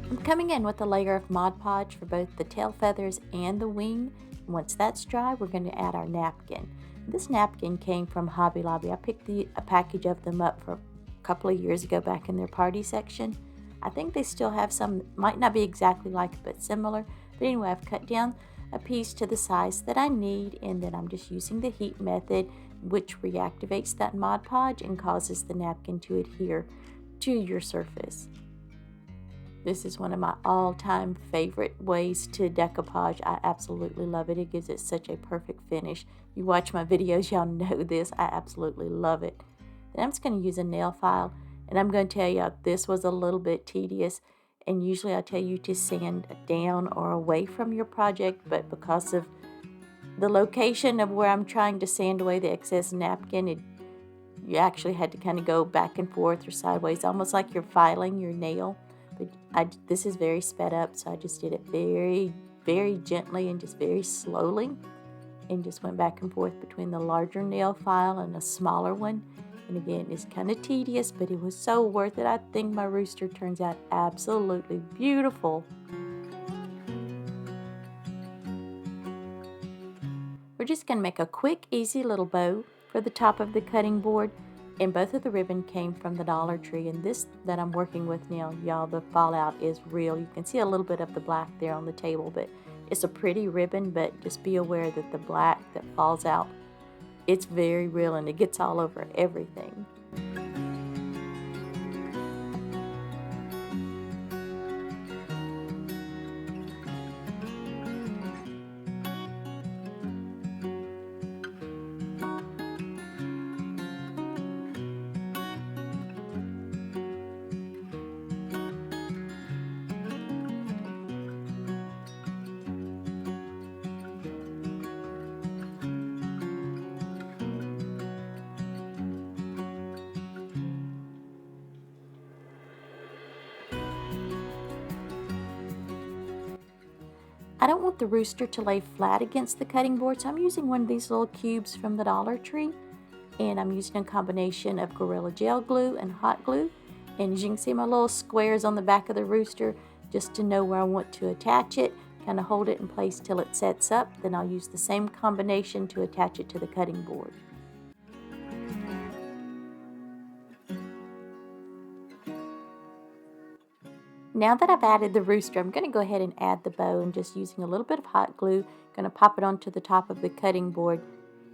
I'm coming in with a layer of Mod Podge for both the tail feathers and the wing. Once that's dry, we're going to add our napkin. This napkin came from Hobby Lobby. I picked a package of them up for a couple of years ago back in their party section. I think they still have some, might not be exactly like it, but similar. But anyway, I've cut down a piece to the size that I need, and then I'm just using the heat method, which reactivates that Mod Podge and causes the napkin to adhere to your surface. This is one of my all-time favorite ways to decoupage. I absolutely love it. It gives it such a perfect finish. You watch my videos, y'all know this. I absolutely love it. Then I'm just going to use a nail file, and I'm going to tell you this was a little bit tedious, and usually I tell you to sand down or away from your project, but because of the location of where I'm trying to sand away the excess napkin, you actually had to kind of go back and forth or sideways, almost like you're filing your nail. But this is very sped up, so I just did it very, very gently and just very slowly, and just went back and forth between the larger nail file and a smaller one. And again, it's kind of tedious, but it was so worth it. I think my rooster turns out absolutely beautiful. We're just going to make a quick, easy little bow for the top of the cutting board. And both of the ribbon came from the Dollar Tree. And this that I'm working with now, y'all, the fallout is real. You can see a little bit of the black there on the table, but it's a pretty ribbon, but just be aware that the black that falls out, it's very real and it gets all over everything. I don't want the rooster to lay flat against the cutting board, so I'm using one of these little cubes from the Dollar Tree, and I'm using a combination of Gorilla Gel glue and hot glue. And as you can see, my little squares on the back of the rooster, just to know where I want to attach it, kind of hold it in place till it sets up. Then I'll use the same combination to attach it to the cutting board. Now that I've added the rooster, I'm going to go ahead and add the bow, and just using a little bit of hot glue, going to pop it onto the top of the cutting board.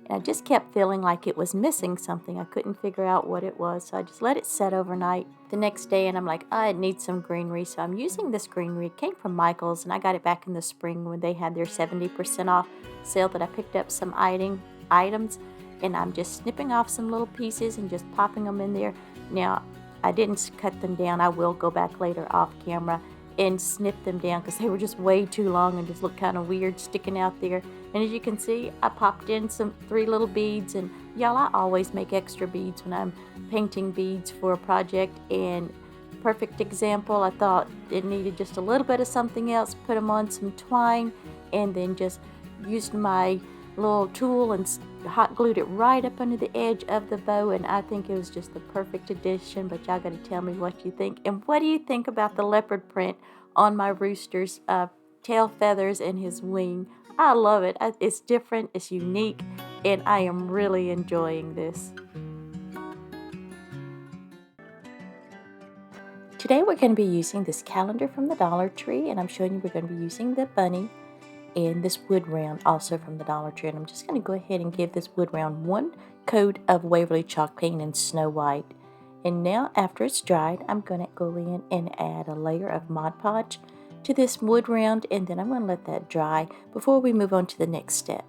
And I just kept feeling like it was missing something. I couldn't figure out what it was, so I just let it set overnight the next day, and I'm like, oh, it needs some greenery. So I'm using this greenery. It came from Michael's, and I got it back in the spring when they had their 70% off sale that I picked up some items, and I'm just snipping off some little pieces and just popping them in there. Now, I didn't cut them down. I will go back later off camera and snip them down because they were just way too long and just looked kind of weird sticking out there. And as you can see, I popped in 3 little beads, and y'all, I always make extra beads when I'm painting beads for a project. And perfect example, I thought it needed just a little bit of something else, put them on some twine, and then just used my little tool and hot glued it right up under the edge of the bow, and I think it was just the perfect addition. But y'all gotta tell me what you think. And what do you think about the leopard print on my rooster's tail feathers and his wing? I love it. It's different, it's unique, and I am really enjoying this. Today we're going to be using this calendar from the Dollar Tree, and I'm showing you we're going to be using the bunny and this wood round also from the Dollar Tree. And I'm just going to go ahead and give this wood round one coat of Waverly chalk paint in Snow White. And now after it's dried, I'm going to go in and add a layer of Mod Podge to this wood round, and then I'm going to let that dry before we move on to the next step.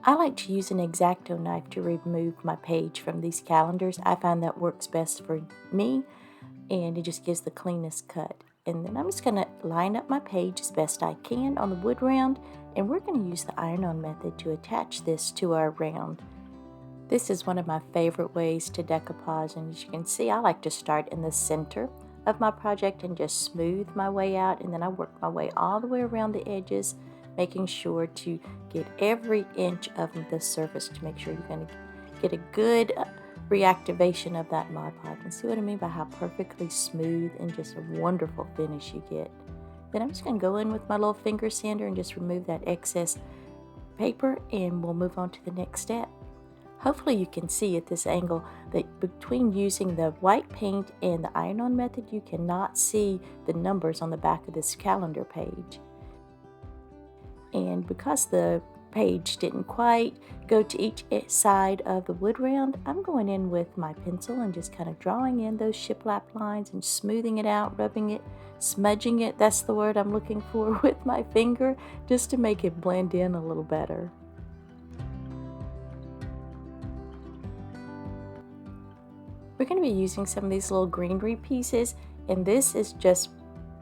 I like to use an X-Acto knife to remove my page from these calendars. I find that works best for me, and it just gives the cleanest cut. And then I'm just going to line up my page as best I can on the wood round, and we're going to use the iron-on method to attach this to our round. This is one of my favorite ways to decoupage, and as you can see, I like to start in the center of my project and just smooth my way out, and then I work my way all the way around the edges, making sure to get every inch of the surface to make sure you're going to get a good reactivation of that Mod Podge. And see what I mean by how perfectly smooth and just a wonderful finish you get. Then I'm just going to go in with my little finger sander and just remove that excess paper, and we'll move on to the next step. Hopefully you can see at this angle that between using the white paint and the iron-on method, you cannot see the numbers on the back of this calendar page. And because the page didn't quite go to each side of the wood round, I'm going in with my pencil and just kind of drawing in those shiplap lines and smoothing it out, rubbing it, smudging it, that's the word I'm looking for, with my finger, just to make it blend in a little better. We're going to be using some of these little greenery pieces, and this is just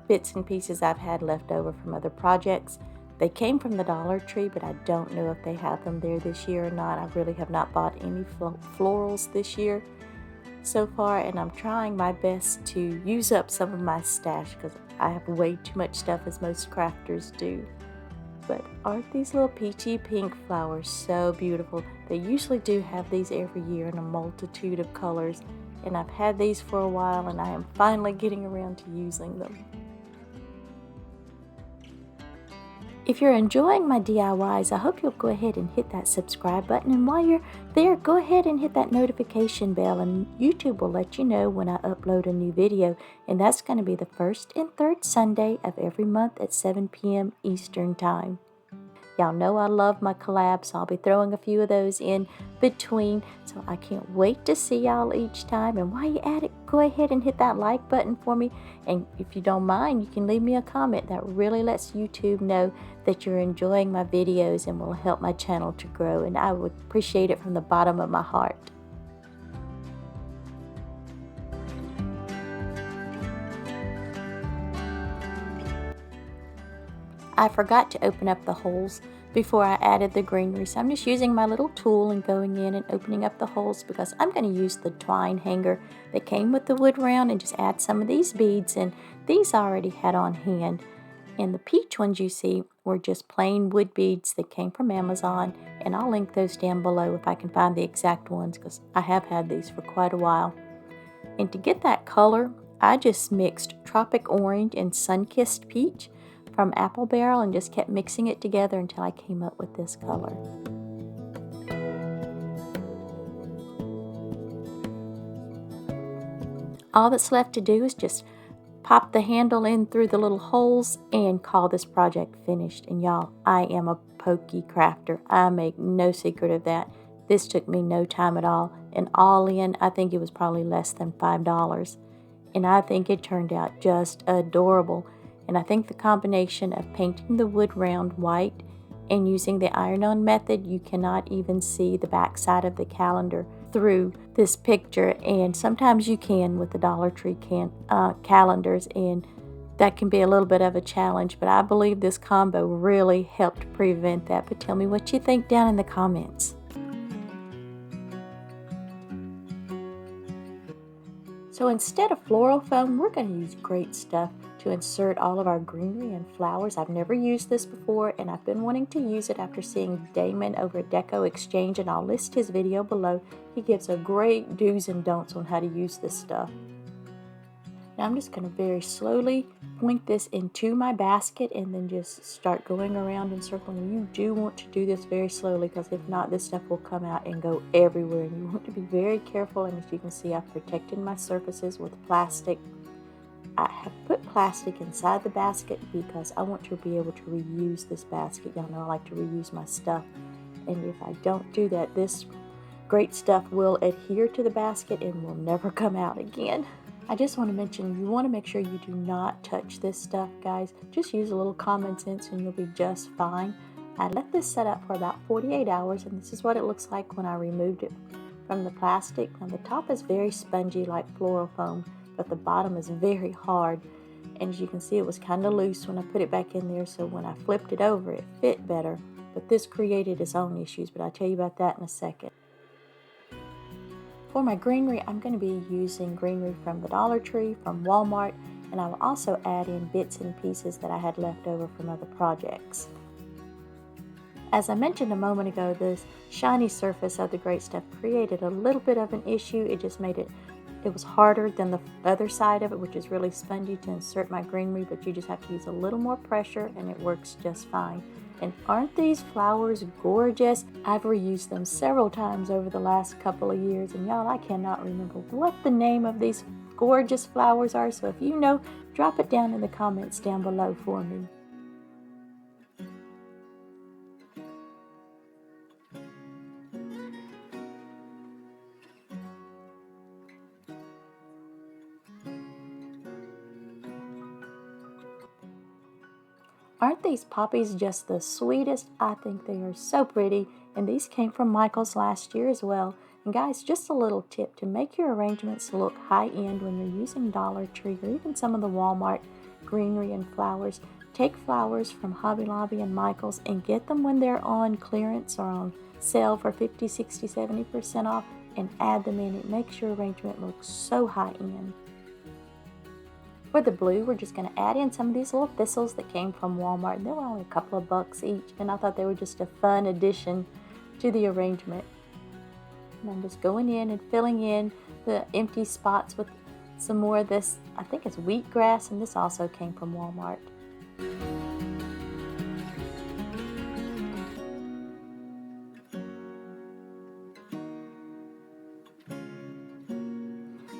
bits and pieces I've had left over from other projects. They came from the Dollar Tree, but I don't know if they have them there this year or not. I really have not bought any florals this year so far, and I'm trying my best to use up some of my stash because I have way too much stuff, as most crafters do. But aren't these little peachy pink flowers so beautiful? They usually do have these every year in a multitude of colors, and I've had these for a while, and I am finally getting around to using them. If you're enjoying my DIYs, I hope you'll go ahead and hit that subscribe button, and while you're there, go ahead and hit that notification bell, and YouTube will let you know when I upload a new video, and that's going to be the first and third Sunday of every month at 7 p.m. Eastern Time. Y'all know I love my collabs, so I'll be throwing a few of those in between, so I can't wait to see y'all each time. And while you're at it, go ahead and hit that like button for me, and if you don't mind, you can leave me a comment. That really lets YouTube know that you're enjoying my videos and will help my channel to grow, and I would appreciate it from the bottom of my heart. I forgot to open up the holes before I added the greenery. So I'm just using my little tool and going in and opening up the holes because I'm going to use the twine hanger that came with the wood round and just add some of these beads. And these I already had on hand. And the peach ones you see were just plain wood beads that came from Amazon. And I'll link those down below if I can find the exact ones because I have had these for quite a while. And to get that color, I just mixed Tropic Orange and Sun-Kissed Peach from Apple Barrel and just kept mixing it together until I came up with this color. All that's left to do is just pop the handle in through the little holes and call this project finished. And y'all, I am a pokey crafter. I make no secret of that. This took me no time at all. And all in, I think it was probably less than $5. And I think it turned out just adorable. And I think the combination of painting the wood round white and using the iron-on method, you cannot even see the back side of the calendar through this picture. And sometimes you can with the Dollar Tree calendars, and that can be a little bit of a challenge. But I believe this combo really helped prevent that. But tell me what you think down in the comments. So instead of floral foam, we're going to use great stuff to insert all of our greenery and flowers. I've never used this before, and I've been wanting to use it after seeing Damon over at Deco Exchange, and I'll list his video below. He gives a great do's and don'ts on how to use this stuff. Now I'm just going to very slowly point this into my basket and then just start going around and circling. You do want to do this very slowly because if not, this stuff will come out and go everywhere. And you want to be very careful. And as you can see, I've protected my surfaces with plastic. I have put plastic inside the basket because I want to be able to reuse this basket. Y'all know I like to reuse my stuff. And if I don't do that, this great stuff will adhere to the basket and will never come out again. I just want to mention, you want to make sure you do not touch this stuff, guys. Just use a little common sense and you'll be just fine. I let this set up for about 48 hours, and this is what it looks like when I removed it from the plastic. Now the top is very spongy like floral foam, but the bottom is very hard. And as you can see, it was kind of loose when I put it back in there, so when I flipped it over, it fit better. But this created its own issues, but I'll tell you about that in a second. For my greenery, I'm going to be using greenery from the Dollar Tree, from Walmart, and I will also add in bits and pieces that I had left over from other projects. As I mentioned a moment ago, this shiny surface of the great stuff created a little bit of an issue. It just made it was harder than the other side of it, which is really spongy, to insert my greenery, but you just have to use a little more pressure and it works just fine. And aren't these flowers gorgeous? I've reused them several times over the last couple of years, and y'all, I cannot remember what the name of these gorgeous flowers are, so if you know, drop it down in the comments down below for me. Aren't these poppies just the sweetest? I think they are so pretty, and these came from Michael's last year as well. And guys, just a little tip to make your arrangements look high-end when you're using Dollar Tree or even some of the Walmart greenery and flowers. Take flowers from Hobby Lobby and Michael's and get them when they're on clearance or on sale for 50, 60, 70% off and add them in. It makes your arrangement look so high-end. For the blue, we're just going to add in some of these little thistles that came from Walmart. And they were only a couple of bucks each, and I thought they were just a fun addition to the arrangement. And I'm just going in and filling in the empty spots with some more of this, I think it's wheatgrass, and this also came from Walmart.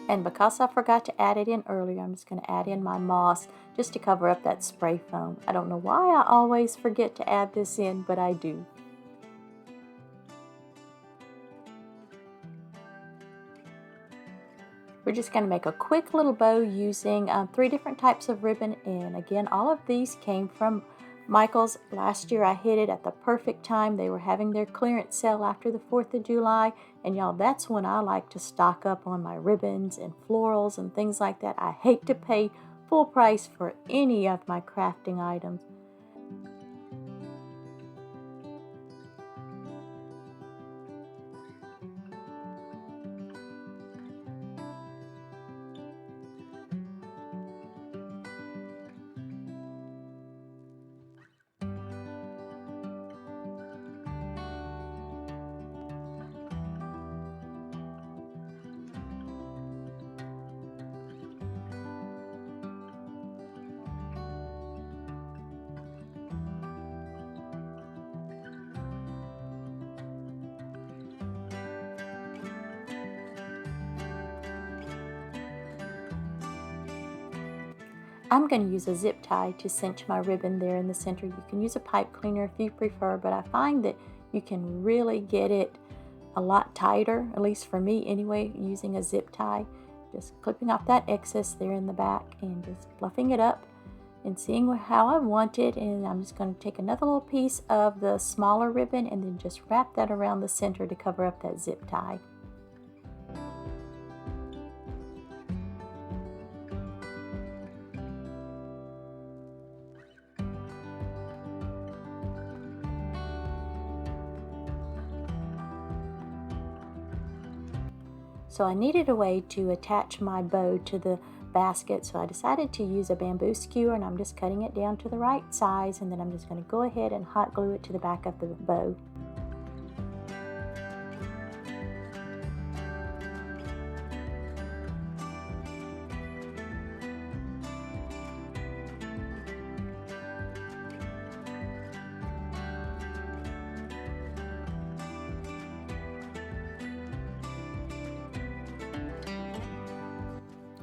And because I forgot to add it in earlier, I'm just going to add in my moss just to cover up that spray foam. I don't know why I always forget to add this in, but I do. We're just going to make a quick little bow using 3 different types of ribbon. And again, all of these came from Michael's. Last year I hit it at the perfect time. They were having their clearance sale after the 4th of July. And y'all, that's when I like to stock up on my ribbons and florals and things like that. I hate to pay full price for any of my crafting items. I'm going to use a zip tie to cinch my ribbon there in the center. You can use a pipe cleaner if you prefer, but I find that you can really get it a lot tighter, at least for me anyway, using a zip tie. Just clipping off that excess there in the back and just fluffing it up and seeing how I want it. And I'm just going to take another little piece of the smaller ribbon and then just wrap that around the center to cover up that zip tie. So I needed a way to attach my bow to the basket, so I decided to use a bamboo skewer, and I'm just cutting it down to the right size, and then I'm just going to go ahead and hot glue it to the back of the bow.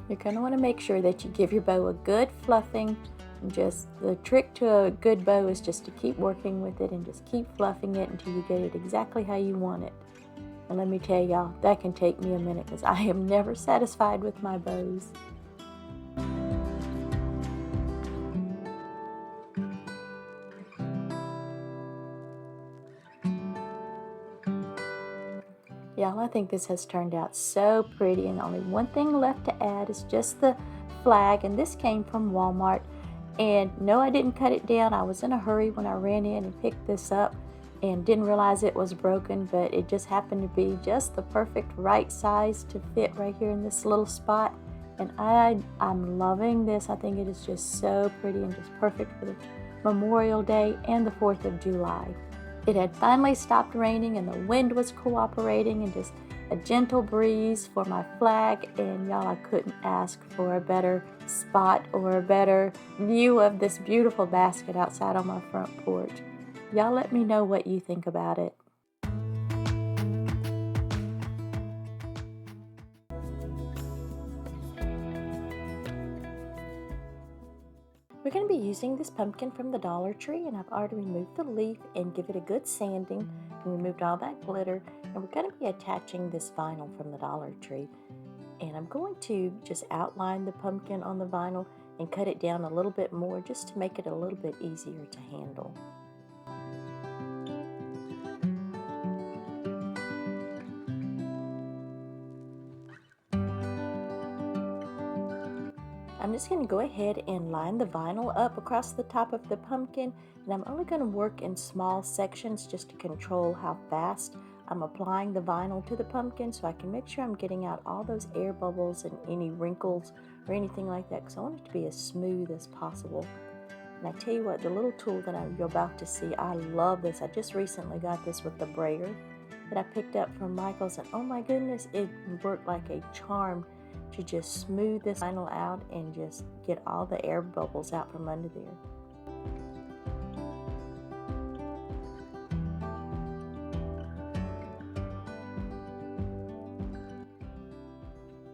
You're going to want to make sure that you give your bow a good fluffing. Just the trick to a good bow is just to keep working with it and just keep fluffing it until you get it exactly how you want it. And let me tell y'all, that can take me a minute because I am never satisfied with my bows. Y'all, I think this has turned out so pretty, and only one thing left to add is just the flag, and this came from Walmart. And no, I didn't cut it down. I was in a hurry when I ran in and picked this up and didn't realize it was broken, but it just happened to be just the perfect right size to fit right here in this little spot. And I'm loving this. I think it is just so pretty and just perfect for the Memorial Day and the 4th of July. It had finally stopped raining and the wind was cooperating and just a gentle breeze for my flag, and y'all, I couldn't ask for a better spot or a better view of this beautiful basket outside on my front porch. Y'all let me know what you think about it. We're going to be using this pumpkin from the Dollar Tree, and I've already removed the leaf and give it a good sanding and removed all that glitter. And we're going to be attaching this vinyl from the Dollar Tree. And I'm going to just outline the pumpkin on the vinyl and cut it down a little bit more just to make it a little bit easier to handle. I'm just going to go ahead and line the vinyl up across the top of the pumpkin, and I'm only going to work in small sections just to control how fast I'm applying the vinyl to the pumpkin, so I can make sure I'm getting out all those air bubbles and any wrinkles or anything like that, because I want it to be as smooth as possible. And I tell you what, the little tool that you're about to see, I love this. I just recently got this with the brayer that I picked up from Michael's, and oh my goodness, it worked like a charm to just smooth this vinyl out and just get all the air bubbles out from under there.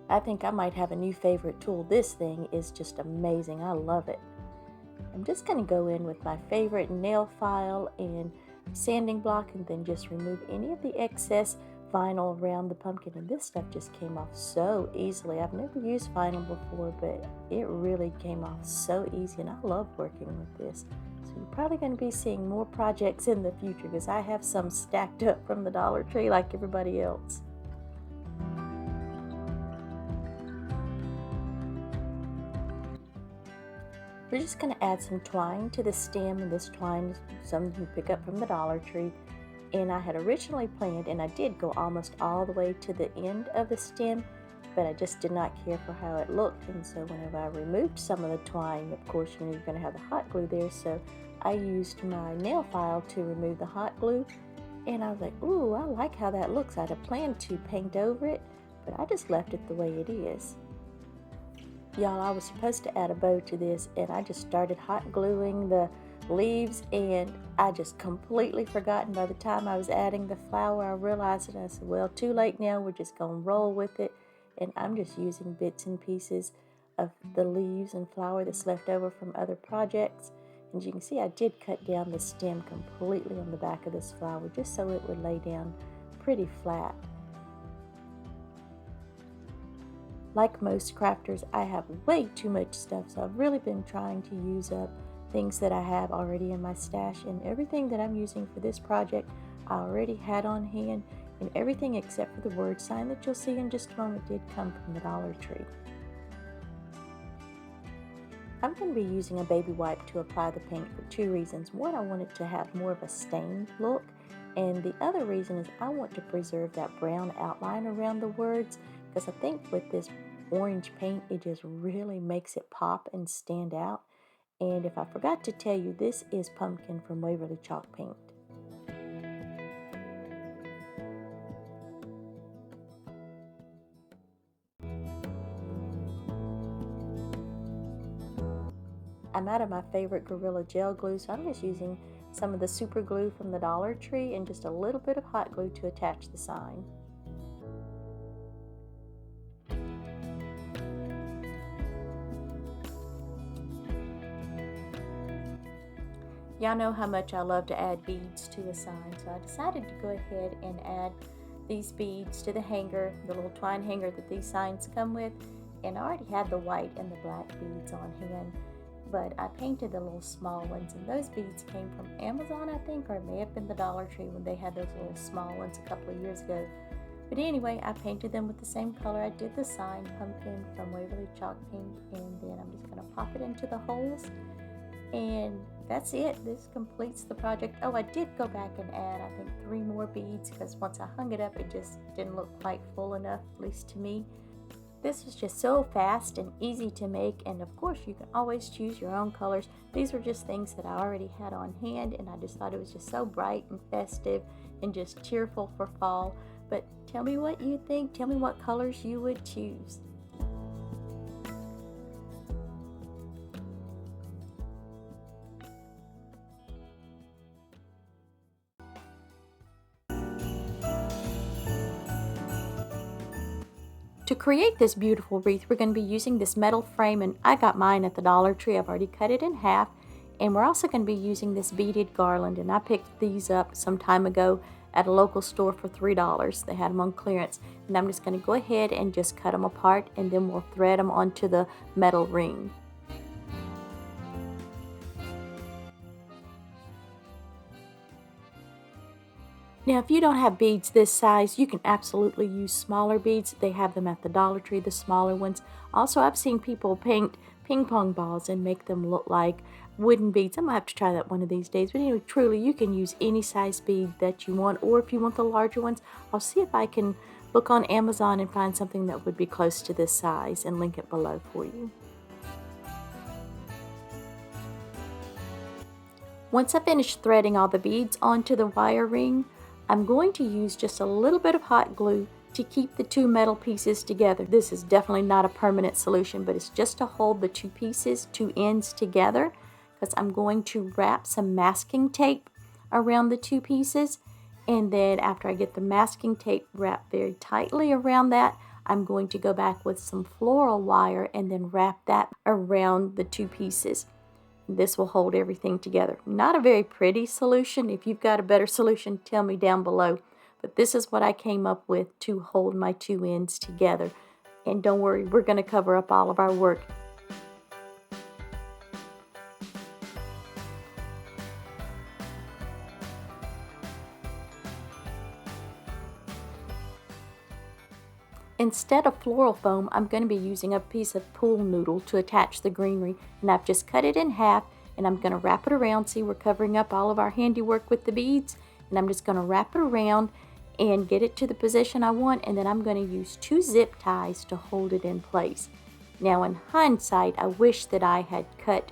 I think I might have a new favorite tool. This thing is just amazing. I love it. I'm just going to go in with my favorite nail file and sanding block and then just remove any of the excess vinyl around the pumpkin, and this stuff just came off so easily. I've never used vinyl before, but it really came off so easy, and I love working with this. So you're probably going to be seeing more projects in the future because I have some stacked up from the Dollar Tree like everybody else. We're just going to add some twine to the stem, and this twine is something you pick up from the Dollar Tree. And I had originally planned, and I did go almost all the way to the end of the stem, but I just did not care for how it looked. And so whenever I removed some of the twine, of course, you know, you're going to have the hot glue there, so I used my nail file to remove the hot glue. And I was like, ooh, I like how that looks. I had planned to paint over it, but I just left it the way it is. Y'all, I was supposed to add a bow to this, and I just started hot gluing the leaves, and I just completely forgotten. By the time I was adding the flower, I realized it. I said, well, too late now. We're just going to roll with it. And I'm just using bits and pieces of the leaves and flower that's left over from other projects. And as you can see, I did cut down the stem completely on the back of this flower just so it would lay down pretty flat. Like most crafters, I have way too much stuff, so I've really been trying to use up things that I have already in my stash, and everything that I'm using for this project I already had on hand, and everything except for the word sign that you'll see in just a moment did come from the Dollar Tree. I'm going to be using a baby wipe to apply the paint for two reasons. One, I want it to have more of a stained look, and the other reason is I want to preserve that brown outline around the words, because I think with this orange paint it just really makes it pop and stand out. And if I forgot to tell you, this is Pumpkin from Waverly Chalk Paint. I'm out of my favorite Gorilla Gel glue, so I'm just using some of the super glue from the Dollar Tree and just a little bit of hot glue to attach the sign. Y'all know how much I love to add beads to a sign, so I decided to go ahead and add these beads to the hanger, the little twine hanger that these signs come with, and I already had the white and the black beads on hand, but I painted the little small ones, and those beads came from Amazon, I think, or it may have been the Dollar Tree when they had those little small ones a couple of years ago. But anyway, I painted them with the same color. I did the sign, Pumpkin from Waverly Chalk Paint, and then I'm just going to pop it into the holes. And that's it. This completes the project. Oh, I did go back and add, I think, 3 more beads, because once I hung it up, it just didn't look quite full enough, at least to me. This was just so fast and easy to make, and of course you can always choose your own colors. These were just things that I already had on hand, and I just thought it was just so bright and festive and just cheerful for fall. But tell me what you think. Tell me what colors you would choose. To create this beautiful wreath, we're going to be using this metal frame, and I got mine at the Dollar Tree. I've already cut it in half, and we're also going to be using this beaded garland, and I picked these up some time ago at a local store for $3. They had them on clearance, and I'm just going to go ahead and just cut them apart, and then we'll thread them onto the metal ring. Now, if you don't have beads this size, you can absolutely use smaller beads. They have them at the Dollar Tree, the smaller ones. Also, I've seen people paint ping pong balls and make them look like wooden beads. I'm going to have to try that one of these days. But anyway, truly, you can use any size bead that you want, or if you want the larger ones, I'll see if I can look on Amazon and find something that would be close to this size and link it below for you. Once I finish threading all the beads onto the wire ring, I'm going to use just a little bit of hot glue to keep the 2 metal pieces together. This is definitely not a permanent solution, but it's just to hold the 2 pieces, 2 ends together, because I'm going to wrap some masking tape around the 2 pieces, and then after I get the masking tape wrapped very tightly around that, I'm going to go back with some floral wire and then wrap that around the 2 pieces. This will hold everything together. Not a very pretty solution. If you've got a better solution, tell me down below. But this is what I came up with to hold my 2 ends together. And don't worry, we're going to cover up all of our work. Instead of floral foam, I'm going to be using a piece of pool noodle to attach the greenery, and I've just cut it in half, and I'm going to wrap it around. See, we're covering up all of our handiwork with the beads, and I'm just going to wrap it around and get it to the position I want, and then I'm going to use 2 zip ties to hold it in place. Now, in hindsight, I wish that I had cut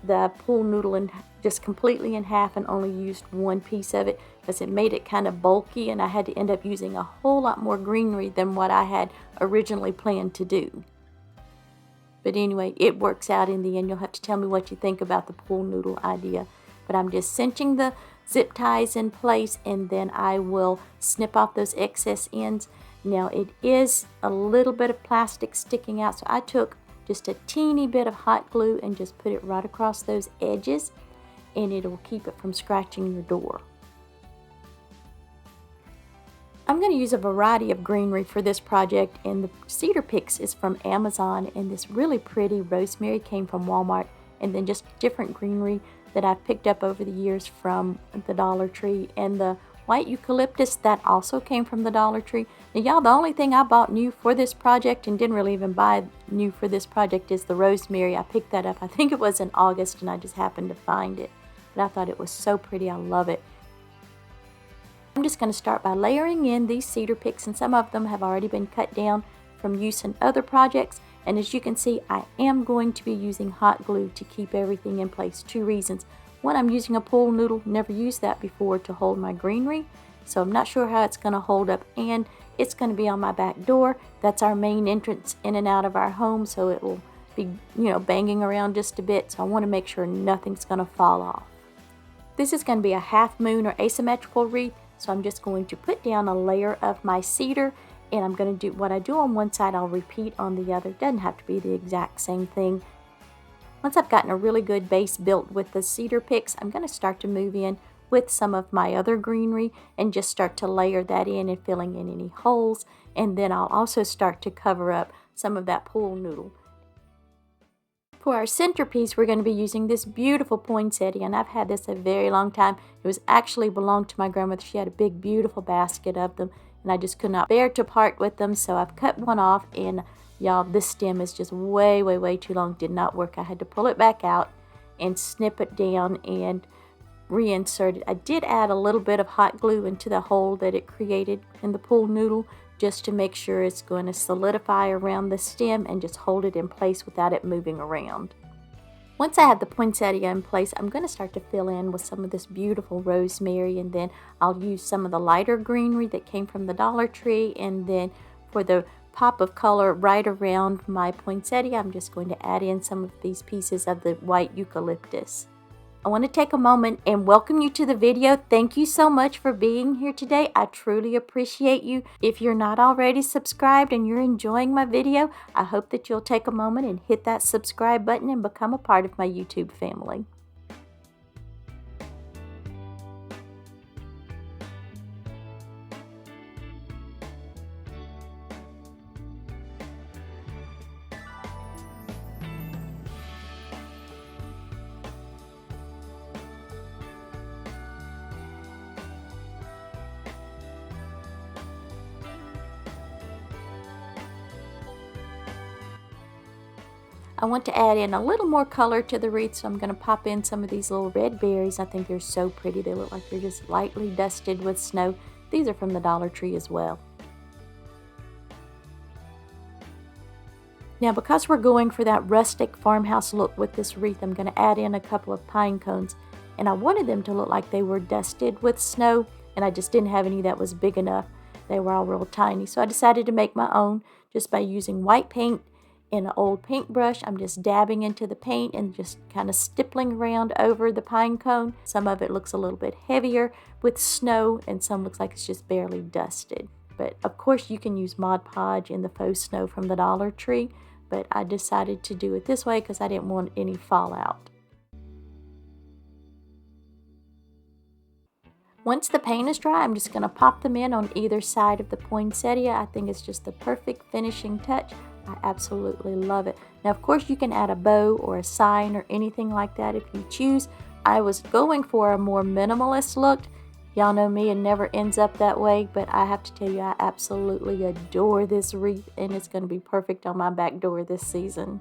the pool noodle just completely in half and only used 1 piece of it, because it made it kind of bulky, and I had to end up using a whole lot more greenery than what I had originally planned to do. But anyway, it works out in the end. You'll have to tell me what you think about the pool noodle idea. But I'm just cinching the zip ties in place, and then I will snip off those excess ends. Now, it is a little bit of plastic sticking out, so I took just a teeny bit of hot glue and just put it right across those edges, and it'll keep it from scratching your door. I'm going to use a variety of greenery for this project, and the cedar picks is from Amazon, and this really pretty rosemary came from Walmart, and then just different greenery that I've picked up over the years from the Dollar Tree, and the white eucalyptus that also came from the Dollar Tree. Now y'all, the only thing I bought new for this project and didn't really even buy new for this project is the rosemary. I picked that up, I think it was in August, and I just happened to find it, but I thought it was so pretty. I love it. I'm just going to start by layering in these cedar picks, and some of them have already been cut down from use in other projects. And as you can see, I am going to be using hot glue to keep everything in place. 2 reasons. One, I'm using a pool noodle, never used that before, to hold my greenery, so I'm not sure how it's going to hold up, and it's going to be on my back door. That's our main entrance in and out of our home, so it will be, banging around just a bit, so I want to make sure nothing's going to fall off. This is going to be a half moon or asymmetrical wreath. So I'm just going to put down a layer of my cedar, and I'm going to do what I do on one side, I'll repeat on the other. It doesn't have to be the exact same thing. Once I've gotten a really good base built with the cedar picks, I'm going to start to move in with some of my other greenery and just start to layer that in and filling in any holes. And then I'll also start to cover up some of that pool noodle. For our centerpiece, we're going to be using this beautiful poinsettia, and I've had this a very long time. It was actually belonged to my grandmother. She had a big, beautiful basket of them, and I just could not bear to part with them, so I've cut one off, and y'all, this stem is just way, way, way too long. Did not work. I had to pull it back out and snip it down and reinsert it. I did add a little bit of hot glue into the hole that it created in the pool noodle, just to make sure it's going to solidify around the stem and just hold it in place without it moving around. Once I have the poinsettia in place, I'm going to start to fill in with some of this beautiful rosemary, and then I'll use some of the lighter greenery that came from the Dollar Tree, and then for the pop of color right around my poinsettia, I'm just going to add in some of these pieces of the white eucalyptus. I want to take a moment and welcome you to the video. Thank you so much for being here today. I truly appreciate you. If you're not already subscribed and you're enjoying my video, I hope that you'll take a moment and hit that subscribe button and become a part of my YouTube family. I want to add in a little more color to the wreath, so I'm going to pop in some of these little red berries. I think they're so pretty. They look like they're just lightly dusted with snow. These are from the Dollar Tree as well. Now, because we're going for that rustic farmhouse look with this wreath, I'm going to add in a couple of pine cones. And I wanted them to look like they were dusted with snow, and I just didn't have any that was big enough. They were all real tiny. So I decided to make my own just by using white paint and an old paintbrush. I'm just dabbing into the paint and just kind of stippling around over the pine cone. Some of it looks a little bit heavier with snow, and some looks like it's just barely dusted. But of course you can use Mod Podge in the faux snow from the Dollar Tree, but I decided to do it this way because I didn't want any fallout. Once the paint is dry, I'm just going to pop them in on either side of the poinsettia. I think it's just the perfect finishing touch. I absolutely love it. Now, of course, you can add a bow or a sign or anything like that if you choose. I was going for a more minimalist look. Y'all know me, it never ends up that way, but I have to tell you, I absolutely adore this wreath, and it's going to be perfect on my back door this season.